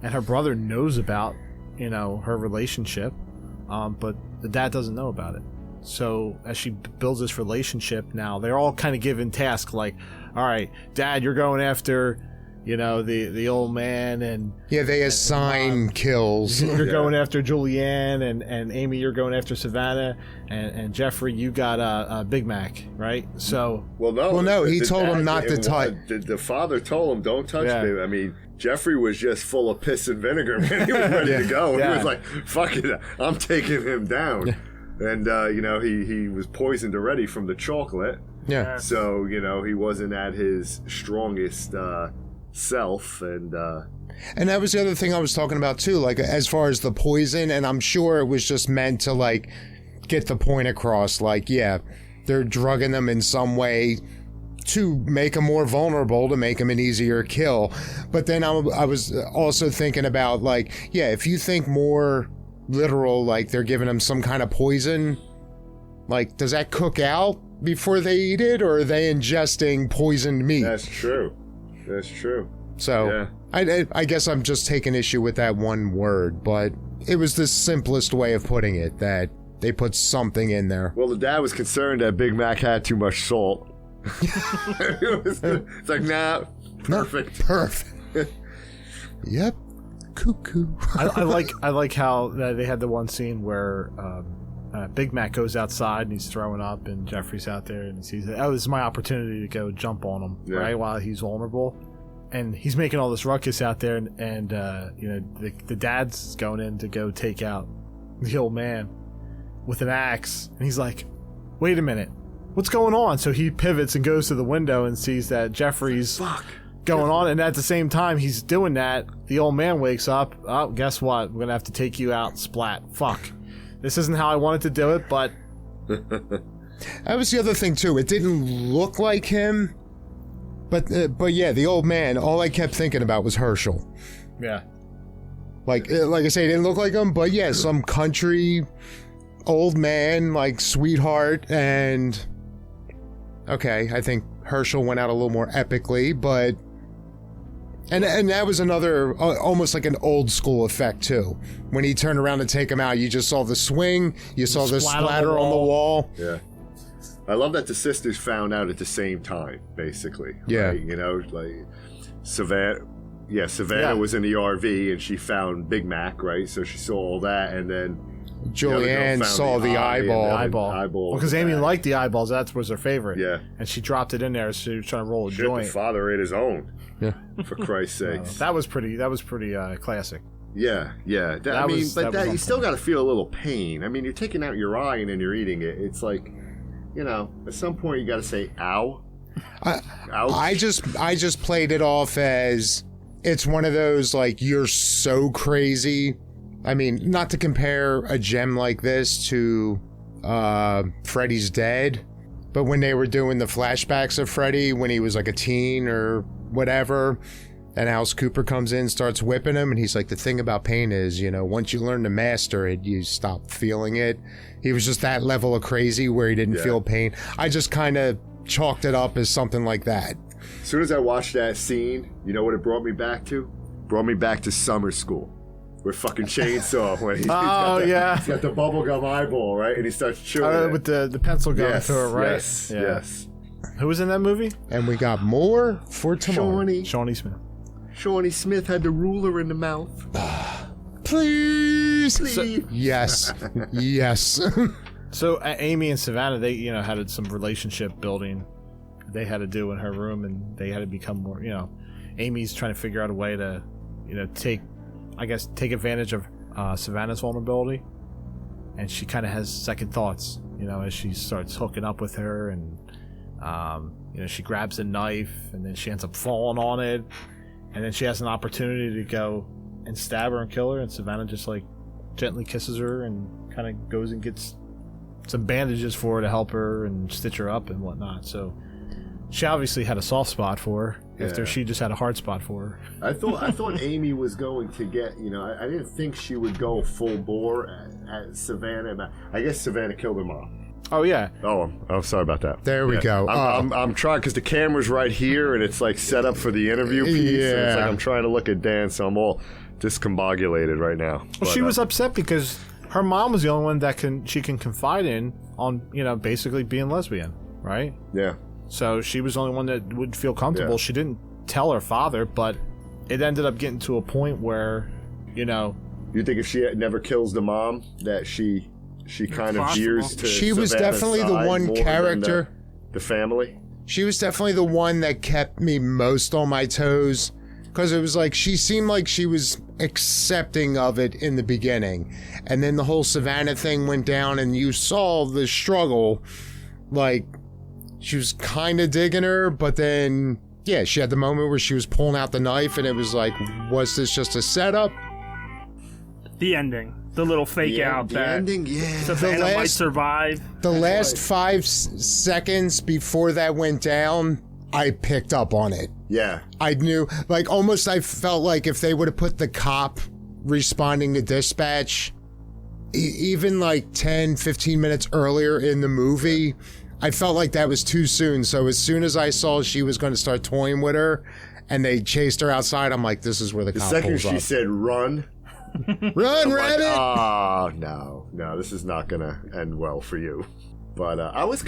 and her brother knows about her relationship, but the dad doesn't know about it. So as she builds this relationship now, they're all kind of given tasks like, all right, Dad, you're going after, the old man, and yeah, they assign kills. You're going after Julianne, and Amy, you're going after Savanna, and Jeffrey, you got a Big Mac, right? So no, he told him not to touch. The father told him, don't touch me. I mean, Jeffrey was just full of piss and vinegar, man. He was ready to go. He was like, fuck it, I'm taking him down. And, he was poisoned already from the chocolate. Yeah. So, he wasn't at his strongest self. And that was the other thing I was talking about, too. Like, as far as the poison, and I'm sure it was just meant to, like, get the point across. Like, yeah, they're drugging them in some way to make them more vulnerable, to make them an easier kill. But then I was also thinking about, like, yeah, if you think more literal, like they're giving them some kind of poison, like, does that cook out before they eat it, or are they ingesting poisoned meat? That's true. So yeah. I guess I'm just taking issue with that one word, but it was the simplest way of putting it, that they put something in there. Well, the dad was concerned that Big Mac had too much salt. It's like, nah, perfect. Perfect. Yep. Cuckoo. I like how they had the one scene where Big Mac goes outside and he's throwing up, and Jeffrey's out there and he sees it. Oh, this is my opportunity to go jump on him, right, while he's vulnerable. and he's making all this ruckus out there, and you know, the dad's going in to go take out the old man with an axe, and he's like, wait a minute, what's going on? So he pivots and goes to the window and sees that Jeffrey's going on, and at the same time he's doing that, the old man wakes up. Oh, guess what? We're gonna have to take you out, splat. Fuck. This isn't how I wanted to do it, but... That was the other thing, too. It didn't look like him, but yeah, the old man, all I kept thinking about was Herschel. Yeah. Like I say, it didn't look like him, but yeah, some country old man, like, sweetheart, and... Okay, I think Herschel went out a little more epically, but... And that was another, almost like an old school effect, too. When he turned around to take him out, you just saw the swing, you saw the splatter on the wall. Yeah. I love that the sisters found out at the same time, basically. Yeah. Right? You know, like, Savannah was in the RV, and she found Big Mac, right? So she saw all that, and then... Julianne saw the eyeball. Because Amy liked the eyeballs. That was her favorite. Yeah. And she dropped it in there. So she was trying to roll a joint. The father ate his own. Yeah. For Christ's sakes. That was pretty classic. Yeah. You still got to feel a little pain. I mean, you're taking out your eye and then you're eating it. It's like, you know, at some point you got to say, ow. Ouch. I just played it off as it's one of those, like, you're so crazy. I mean, not to compare a gem like this to Freddy's Dead, but when they were doing the flashbacks of Freddy when he was like a teen or whatever, and Alice Cooper comes in, starts whipping him, and he's like, the thing about pain is, you know, once you learn to master it, you stop feeling it. He was just that level of crazy where he didn't feel pain. I just kind of chalked it up as something like that. As soon as I watched that scene, you know what it brought me back to? Brought me back to summer school. With fucking Chainsaw when he's got the bubblegum eyeball, right? And he starts chewing with the pencil going through it, right? Yes. Who was in that movie? And we got more for tomorrow. Shawnee Smith. Shawnee Smith had the ruler in the mouth. Please. So, yes. Yes. So Amy and Savanna, they, you know, had some relationship building they had to do in her room, and they had to become more, you know, Amy's trying to figure out a way to, you know, take advantage of Savanna's vulnerability, and she kind of has second thoughts, you know, as she starts hooking up with her, and you know, she grabs a knife, and then she ends up falling on it, and then she has an opportunity to go and stab her and kill her, and Savanna just like gently kisses her and kind of goes and gets some bandages for her to help her and stitch her up and whatnot. So she obviously had a soft spot for her. After she just had a hard spot for her. I thought Amy was going to get, you know, I didn't think she would go full bore at Savanna. I guess Savanna killed her mom. Oh, yeah. Oh, I'm sorry about that. There we go. I'm trying, because the camera's right here, and it's like set up for the interview piece. Yeah. And it's like I'm trying to look at Dan, so I'm all discombobulated right now. Well, she was upset because her mom was the only one that she can confide in on, you know, basically being lesbian, right? Yeah. So she was the only one that would feel comfortable. Yeah. She didn't tell her father, but it ended up getting to a point where, you know... You think if she never kills the mom, that she kind of veers to She was definitely the one character... The family? She was definitely the one that kept me most on my toes, because it was like, she seemed like she was accepting of it in the beginning. And then the whole Savanna thing went down, and you saw the struggle, like... She was kind of digging her, but then, yeah, she had the moment where she was pulling out the knife, and it was like, was this just a setup? The ending. The little fake out that ending, Savannah might survive. The last 5 seconds before that went down, I picked up on it. Yeah. I knew, like, almost I felt like if they would have put the cop responding to dispatch, even like 10, 15 minutes earlier in the movie... I felt like that was too soon, so as soon as I saw she was going to start toying with her, and they chased her outside, I'm like, this is where the cop second pulls up. She said, run. Run, rabbit! Oh, no, this is not going to end well for you. But I was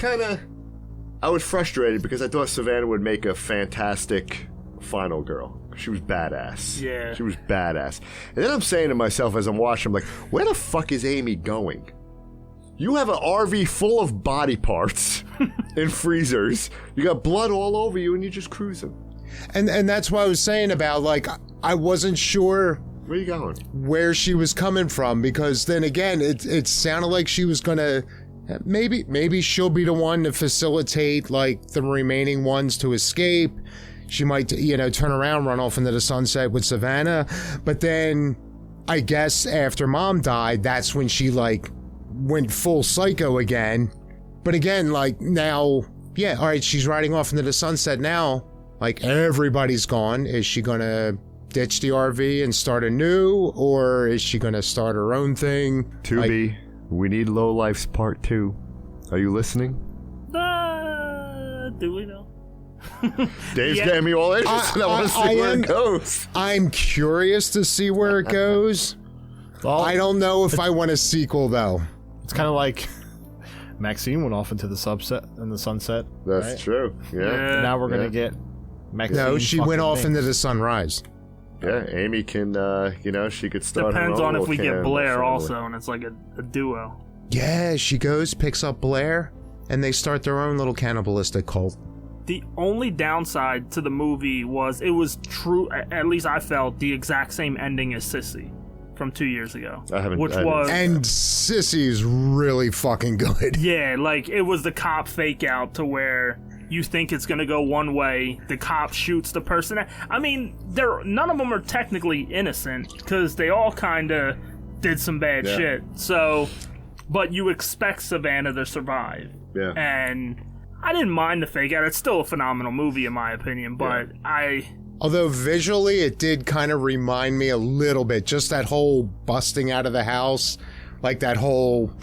frustrated because I thought Savanna would make a fantastic final girl. She was badass. Yeah. She was badass. And then I'm saying to myself as I'm watching, I'm like, where the fuck is Amy going? You have an RV full of body parts and freezers. You got blood all over you, and you're just cruising. And that's what I was saying about, like, I wasn't sure Where are you going? where she was coming from, because then again, it sounded like she was gonna, maybe she'll be the one to facilitate, like, the remaining ones to escape. She might, turn around, run off into the sunset with Savanna. But then, I guess after Mom died, that's when she, like, went full psycho again. But again, like, now, yeah, all right, she's riding off into the sunset now. Like, everybody's gone. Is she gonna ditch the RV and start anew? Or is she gonna start her own thing? Tubi, we need Lowlifes Part 2. Are you listening? Do we know? Dave's getting me all interested. I want to see where it goes. I'm curious to see where it goes. Well, I don't know if I want a sequel, though. It's kind of like Maxine went off into the sunset. That's right? true. Yeah. And now we're gonna get Maxine. No, she went off Minx. into the sunrise. Yeah, Amy can, she could start Depends her own on if we little get cannibal Blair family. also, and it's like a duo. Yeah, she goes, picks up Blair, and they start their own little cannibalistic cult. The only downside to the movie was it was true, at least I felt, the exact same ending as Sissy from 2 years ago. And Sissy's really fucking good. Yeah, like, it was the cop fake out to where you think it's gonna go one way, the cop shoots the person. I mean, none of them are technically innocent, because they all kinda did some bad shit. So, but you expect Savanna to survive. Yeah. And I didn't mind the fake out. It's still a phenomenal movie in my opinion, but Although visually it did kind of remind me a little bit, just that whole busting out of the house, like that whole,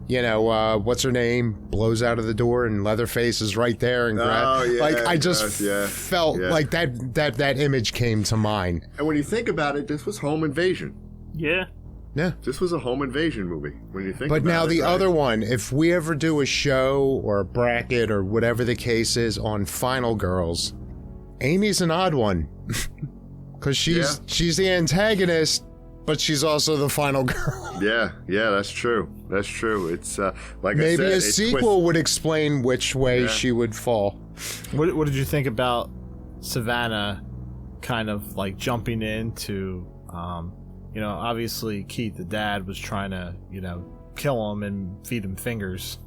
what's her name, blows out of the door and Leatherface is right there and I just felt like that image came to mind. And when you think about it, this was home invasion. Yeah. Yeah. This was a home invasion movie when you think But about it. now the other one, if we ever do a show or a bracket or whatever the case is on Final Girls, Amy's an odd one. Because she's the antagonist, but she's also the final girl. Yeah, that's true. That's true. It's like maybe I said, a sequel would explain which way she would fall. What did you think about Savanna kind of like jumping into, obviously Keith, the dad, was trying to, kill him and feed him fingers,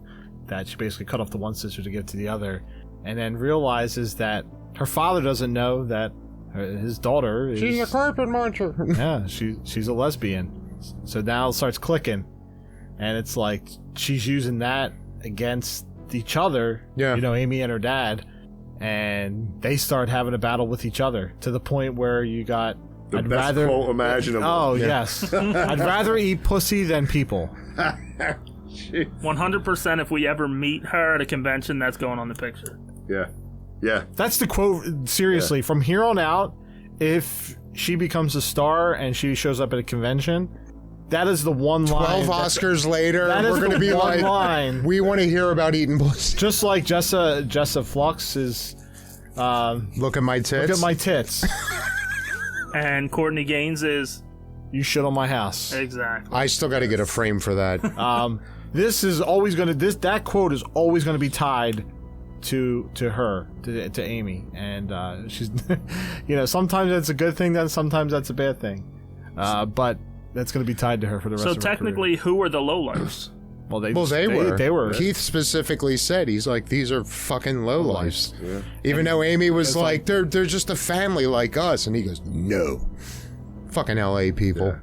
that she basically cut off the one sister to give to the other, and then realizes that her father doesn't know that his daughter is... She's a carpet muncher. Yeah, she's a lesbian. So now it starts clicking. And it's like she's using that against each other. Yeah. Amy and her dad. And they start having a battle with each other to the point where you got... The best quote imaginable. Oh, yes. I'd rather eat pussy than people. 100% if we ever meet her at a convention, that's going on the picture. Yeah. Yeah. That's the quote. Seriously, from here on out, if she becomes a star and she shows up at a convention, that is the one 12 line. Oscars later, we're going to be like, line. We want to hear about eating pussy. Just like Jessa Flux is... look at my tits. Look at my tits. And Courtney Gaines is... You shit on my house. Exactly. I still got to get a frame for that. This is always going to... That quote is always going to be tied to her, to Amy, and she's sometimes that's a good thing, then sometimes that's a bad thing, but that's going to be tied to her for the rest of her career. So technically, who were the Lowlifes? Well, they were. Keith specifically said, he's like, these are fucking lowlifes. Yeah. Even though Amy was like, they're just a family like us, and he goes, no, fucking LA people.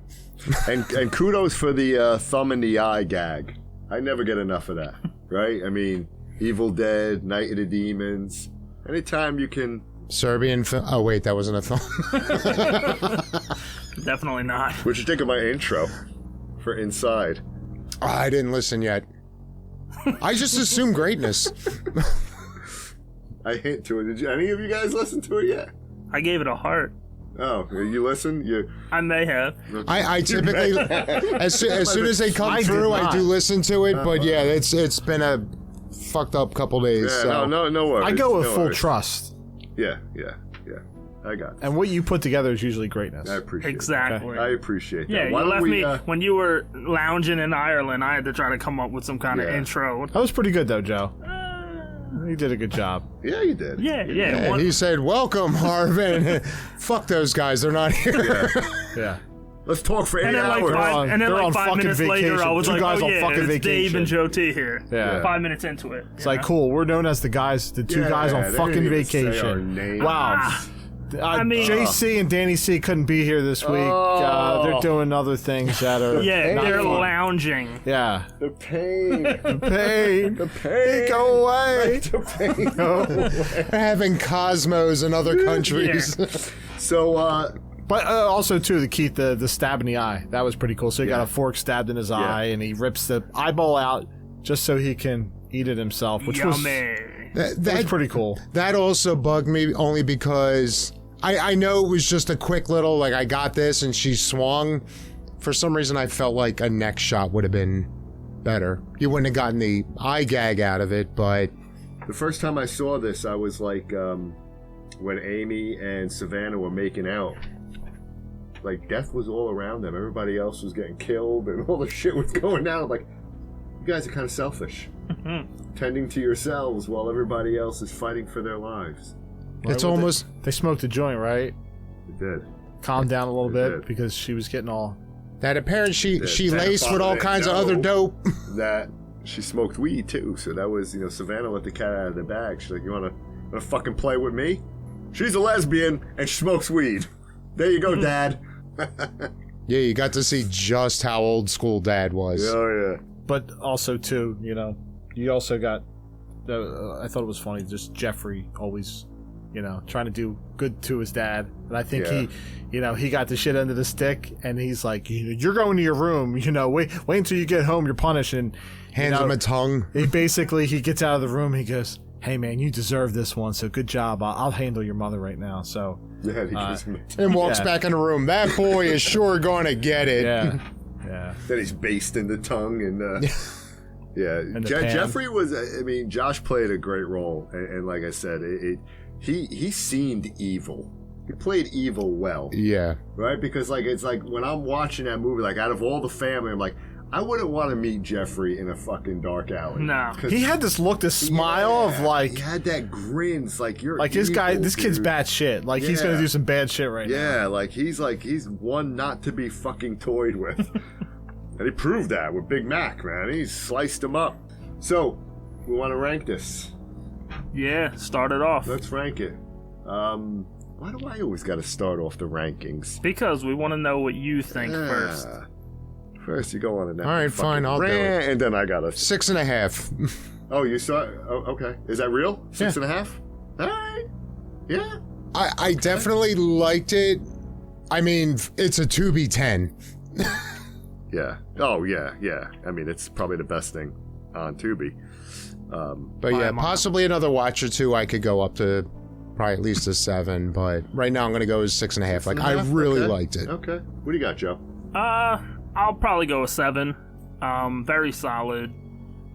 Yeah. and kudos for the thumb in the eye gag. I never get enough of that. Right? I mean, Evil Dead, Night of the Demons. Anytime you can... Serbian film... Oh, wait, that wasn't a film. Definitely not. What'd you think of my intro for Inside? I didn't listen yet. I just assume greatness. I hint to it. Did any of you guys listen to it yet? I gave it a heart. Oh, you listen? I may have. I typically, as soon as they come through, I do listen to it. But yeah, it's been a fucked up couple days. Yeah, so. no worries. I go with full worries. trust. Yeah. I got it. And what you put together is usually greatness. I appreciate exactly. it. Okay. I appreciate that. Yeah, you left me when you were lounging in Ireland. I had to try to come up with some kind of intro. That was pretty good, though, Joe. He did a good job. Yeah, you did. Yeah. And he said, "Welcome, Harvin." Fuck those guys. They're not here. Yeah. Let's talk for 8 And then, hours. like 5 minutes later, I was Two like, guys oh on yeah, fucking it's Dave vacation. and Joe T here. Yeah. 5 minutes into it. It's like, cool, we're known as the two guys on they fucking didn't even say our vacation. names. Wow. I mean- JC and Danny C couldn't be here this week. They're doing other things that are Yeah, not they're fun. lounging. Yeah. The pain. The pain. Go away. The pain. No. They're having Cosmos in other countries. So, But also, too, the stab in the eye. That was pretty cool. So he got a fork stabbed in his eye, and he rips the eyeball out just so he can eat it himself, which was pretty cool. That also bugged me only because I know it was just a quick little, like, I got this, and she swung. For some reason, I felt like a neck shot would have been better. You wouldn't have gotten the eye gag out of it, but... the first time I saw this, I was like, when Amy and Savanna were making out, like, death was all around them. Everybody else was getting killed, and all the shit was going down. I'm like, you guys are kind of selfish. Tending to yourselves while everybody else is fighting for their lives. It's almost... They smoked a joint, right? They did. Calmed down a little They bit did. because she was getting all... That apparently she That laced with all Savanna kinds of didn't other know dope. That she smoked weed, too. So that was, Savannah let the cat out of the bag. She's like, you wanna fucking play with me? She's a lesbian, and she smokes weed. There you go, Dad. Yeah, you got to see just how old school Dad was. Oh, yeah. But also, too, you also got... I thought it was funny, just Jeffrey always, trying to do good to his dad. And I think he got the shit under the stick, and he's like, you're going to your room, wait until you get home, you're punished. And hands him a tongue. He gets out of the room, he goes, hey man, you deserve this one, so good job. I'll handle your mother right now. So yeah, he gives him and walks back in the room. That boy is sure going to get it. Yeah. Then he's based in the tongue and yeah. Jeffrey was. Josh played a great role, and like I said, he seemed evil. He played evil well. Yeah. Right, because it's like when I'm watching that movie, like out of all the family, I'm like, I wouldn't want to meet Jeffrey in a fucking dark alley. No. He had this smile of like... He had that grins, like you're like evil, this kid's dude. bad shit. Like he's going to do some bad shit right now. Yeah, like he's one not to be fucking toyed with. And he proved that with Big Mac, man. He sliced him up. So, we want to rank this. Yeah, start it off. Let's rank it. Why do I always got to start off the rankings? Because we want to know what you think first. First, you go on a All right, fine, I'll do it. And then I got a 6.5. Oh, you saw? Oh, okay. Is that real? 6.5? All right. Yeah. I definitely liked it. I mean, it's a Tubi 10. Yeah. Oh, yeah. It's probably the best thing on Tubi. But yeah, possibly another watch or two. I could go up to probably at least a 7. But right now, I'm going to go with 6.5. Like, I really liked it. Okay. What do you got, Joe? I'll probably go with 7. Very solid.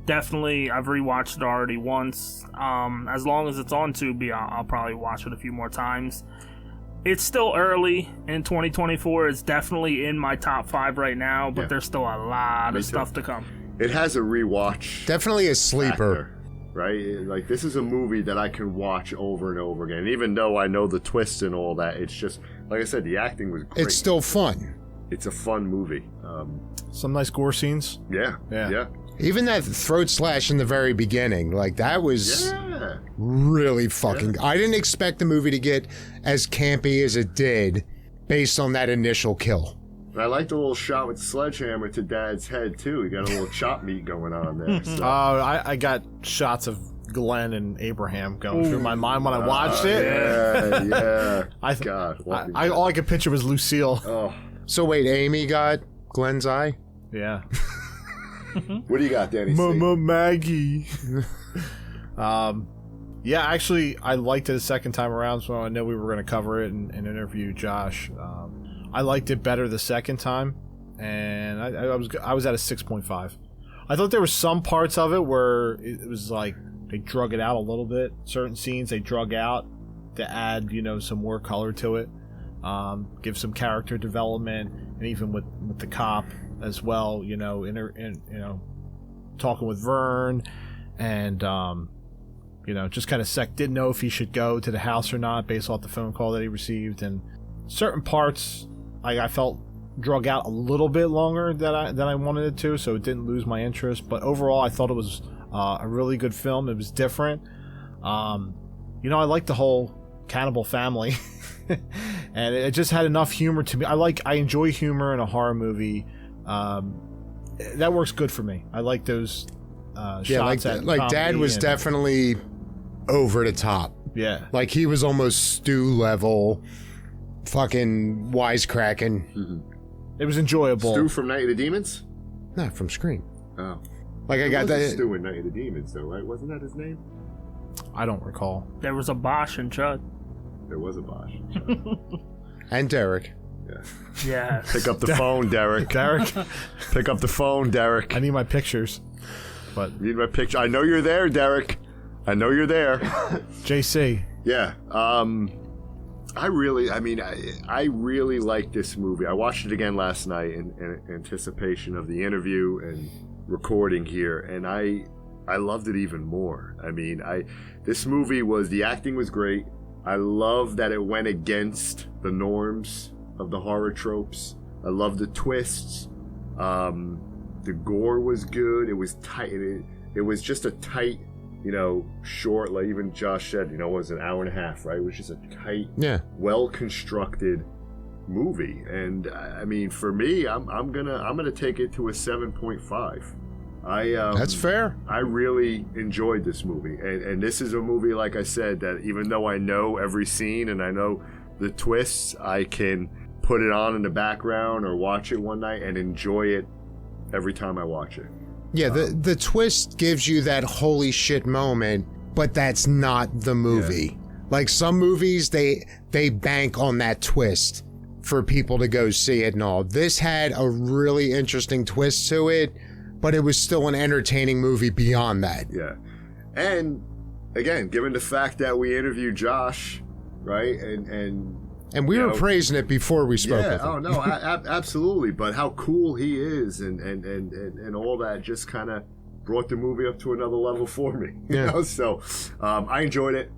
Definitely, I've rewatched it already once. As long as it's on Tubi, I'll probably watch it a few more times. It's still early in 2024. It's definitely in my top 5 right now, but there's still a lot of stuff to come. It has a rewatch. Definitely a sleeper. Factor, right? Like, this is a movie that I can watch over and over again. Even though I know the twists and all that, it's just, like I said, the acting was great. It's still fun. It's a fun movie. Some nice gore scenes. Yeah. Even that throat slash in the very beginning, like that was really fucking... I didn't expect the movie to get as campy as it did based on that initial kill. And I like the little shot with the sledgehammer to Dad's head, too. He got a little chop meat going on there. So. I got shots of Glenn and Abraham going through my mind when I watched it. Yeah. God. All I could picture was Lucille. Oh. So wait, Amy got Glenn's eye? Yeah. What do you got, Danny? Mama Maggie. Yeah, actually, I liked it the second time around, so I know we were going to cover it and interview Josh. I liked it better the second time, and I was at a 6.5. I thought there were some parts of it where it was like they drug it out a little bit. Certain scenes they drug out to add, some more color to it, give some character development, and even with the cop as well. Talking with Vern, and just kind of didn't know if he should go to the house or not based off the phone call that he received, and certain parts I felt drug out a little bit longer than I wanted it to, so it didn't lose my interest. But overall, I thought it was a really good film. It was different. I liked the whole cannibal family, and it just had enough humor to me. I enjoy humor in a horror movie. That works good for me. I like those shots at like Dad was definitely over the top. Yeah, like he was almost Stu level, fucking wisecracking. Mm-hmm. It was enjoyable. Stu from Night of the Demons? No, from Scream. Oh, like I got that. Stu in Night of the Demons, though, right? Wasn't that his name? I don't recall. There was a Bosch and Chud. There was a Bosch. And Derek. Yeah. Yeah. Pick up the phone, Derek. Derek. Pick up the phone, Derek. I need my pictures. But you need my picture. I know you're there, Derek. I know you're there. JC. Yeah. I really like this movie. I watched it again last night in anticipation of the interview and recording here, and I loved it even more. I mean, this movie the acting was great. I love that it went against the norms of the horror tropes. I love the twists. The gore was good. It was tight. It was just a tight, short, like even Josh said, it was an hour and a half, right? It was just a tight, well-constructed movie. And I mean, for me, I'm gonna take it to a 7.5. That's fair. I really enjoyed this movie, and this is a movie, like I said, that even though I know every scene and I know the twists, I can put it on in the background or watch it one night and enjoy it every time I watch it. Yeah, the twist gives you that holy shit moment, but that's not the movie. Yeah. Like some movies, they bank on that twist for people to go see it and all. This had a really interesting twist to it, but it was still an entertaining movie beyond that. Yeah. And again, given the fact that we interviewed Josh, right? And we were praising it before we spoke with him. Oh no, absolutely. But how cool he is and all that just kind of brought the movie up to another level for me. You know? So I enjoyed it.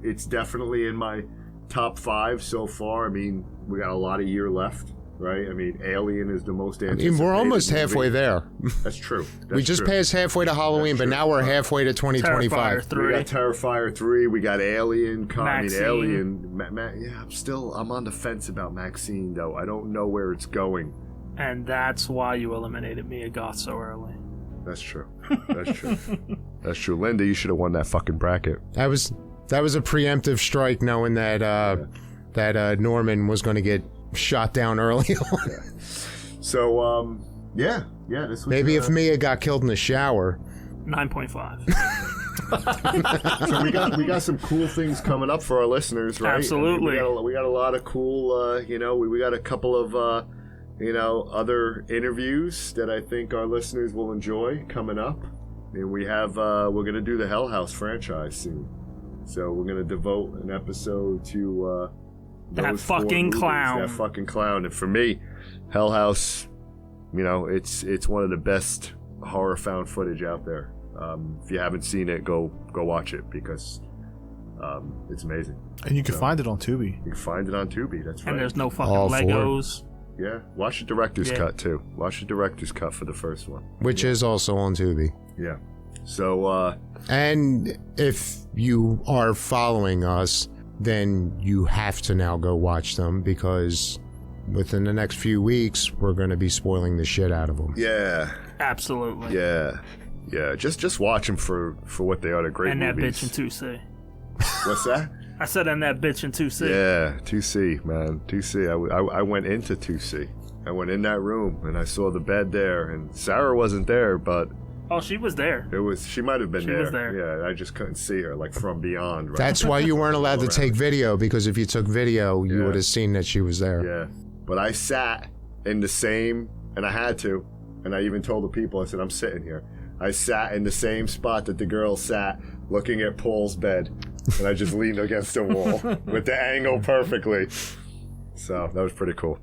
It's definitely in my top 5 so far. I mean, we got a lot of year left. Right? I mean, Alien is the most anticipated we're almost halfway there. That's true. We just passed halfway to Halloween, but now we're halfway to 2025. We got Terrifier 3. We got Alien. Maxine. Alien. I'm on the fence about Maxine, though. I don't know where it's going. And that's why you eliminated Mia Goth so early. That's true. That's true. That's true. Linda, you should have won that fucking bracket. That was a preemptive strike, knowing that Norman was going to get shot down early on. So, this was maybe if Mia got killed in the shower. 9.5. So we got some cool things coming up for our listeners, right? Absolutely. I mean, we got a lot of cool, we got a couple of, other interviews that I think our listeners will enjoy coming up. And we have, we're going to do the Hell House franchise soon. So we're going to devote an episode to, that fucking clown. That fucking clown. And for me, Hell House, it's one of the best horror found footage out there. If you haven't seen it, go watch it because it's amazing. And you can find it on Tubi. You can find it on Tubi, that's right. And there's no fucking Legos. Yeah, watch the director's cut too. Watch the director's cut for the first one. Which is also on Tubi. Yeah. So, and if you are following us, then you have to now go watch them because within the next few weeks, we're going to be spoiling the shit out of them. Yeah. Absolutely. Yeah. Yeah. Just watch them for what they are. They're great movies. And that bitch in 2C. What's that? I said and that bitch in 2C. Yeah, 2C, man. 2C. I went into 2C. I went in that room and I saw the bed there and Sarah wasn't there, but oh, she was there. She might have been there. She was there. Yeah, I just couldn't see her, like from beyond. Right? That's why you weren't allowed to take video, because if you took video, you would have seen that she was there. Yeah, but I sat in the same, and I had to, and I even told the people, I said, I'm sitting here. I sat in the same spot that the girl sat, looking at Paul's bed, and I just leaned against the wall with the angle perfectly. So that was pretty cool.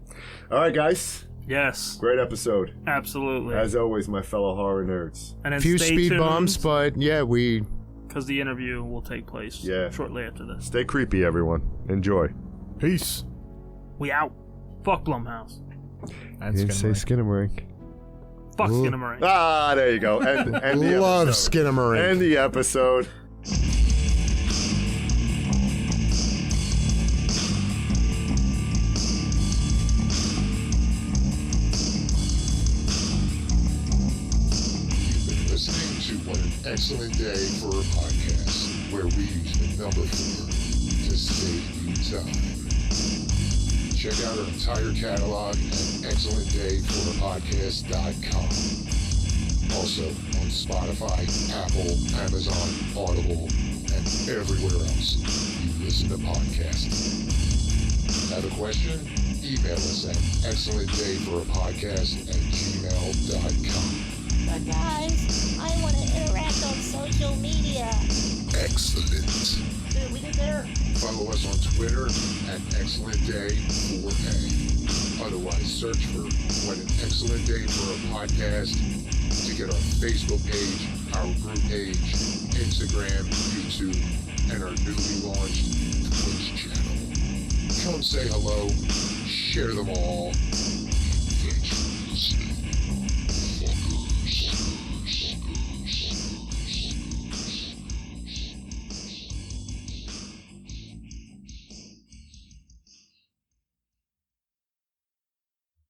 All right, guys. Yes. Great episode. Absolutely. As always, my fellow horror nerds. And a few speed bumps, but yeah, we because the interview will take place shortly after this. Stay creepy, everyone. Enjoy. Peace. We out. Fuck Blumhouse. I didn't say Skinamarink. Fuck Skinamarink. Ah, there you go. End the Love episode. Skinamarink. End the episode. Listening to What an Excellent Day for a Podcast, where we use the number 4 to save you time. Check out our entire catalog at excellentdayforapodcast.com. Also on Spotify, Apple, Amazon, Audible, and everywhere else you listen to podcasts. Have a question? Email us at excellentdayforapodcast@gmail.com. But guys, I want to interact on social media. Excellent. Dude, we did there. Follow us on Twitter at excellentday4a. Otherwise, search for What an Excellent Day for a Podcast to get our Facebook page, our group page, Instagram, YouTube, and our newly launched Twitch channel. Come say hello, share them all,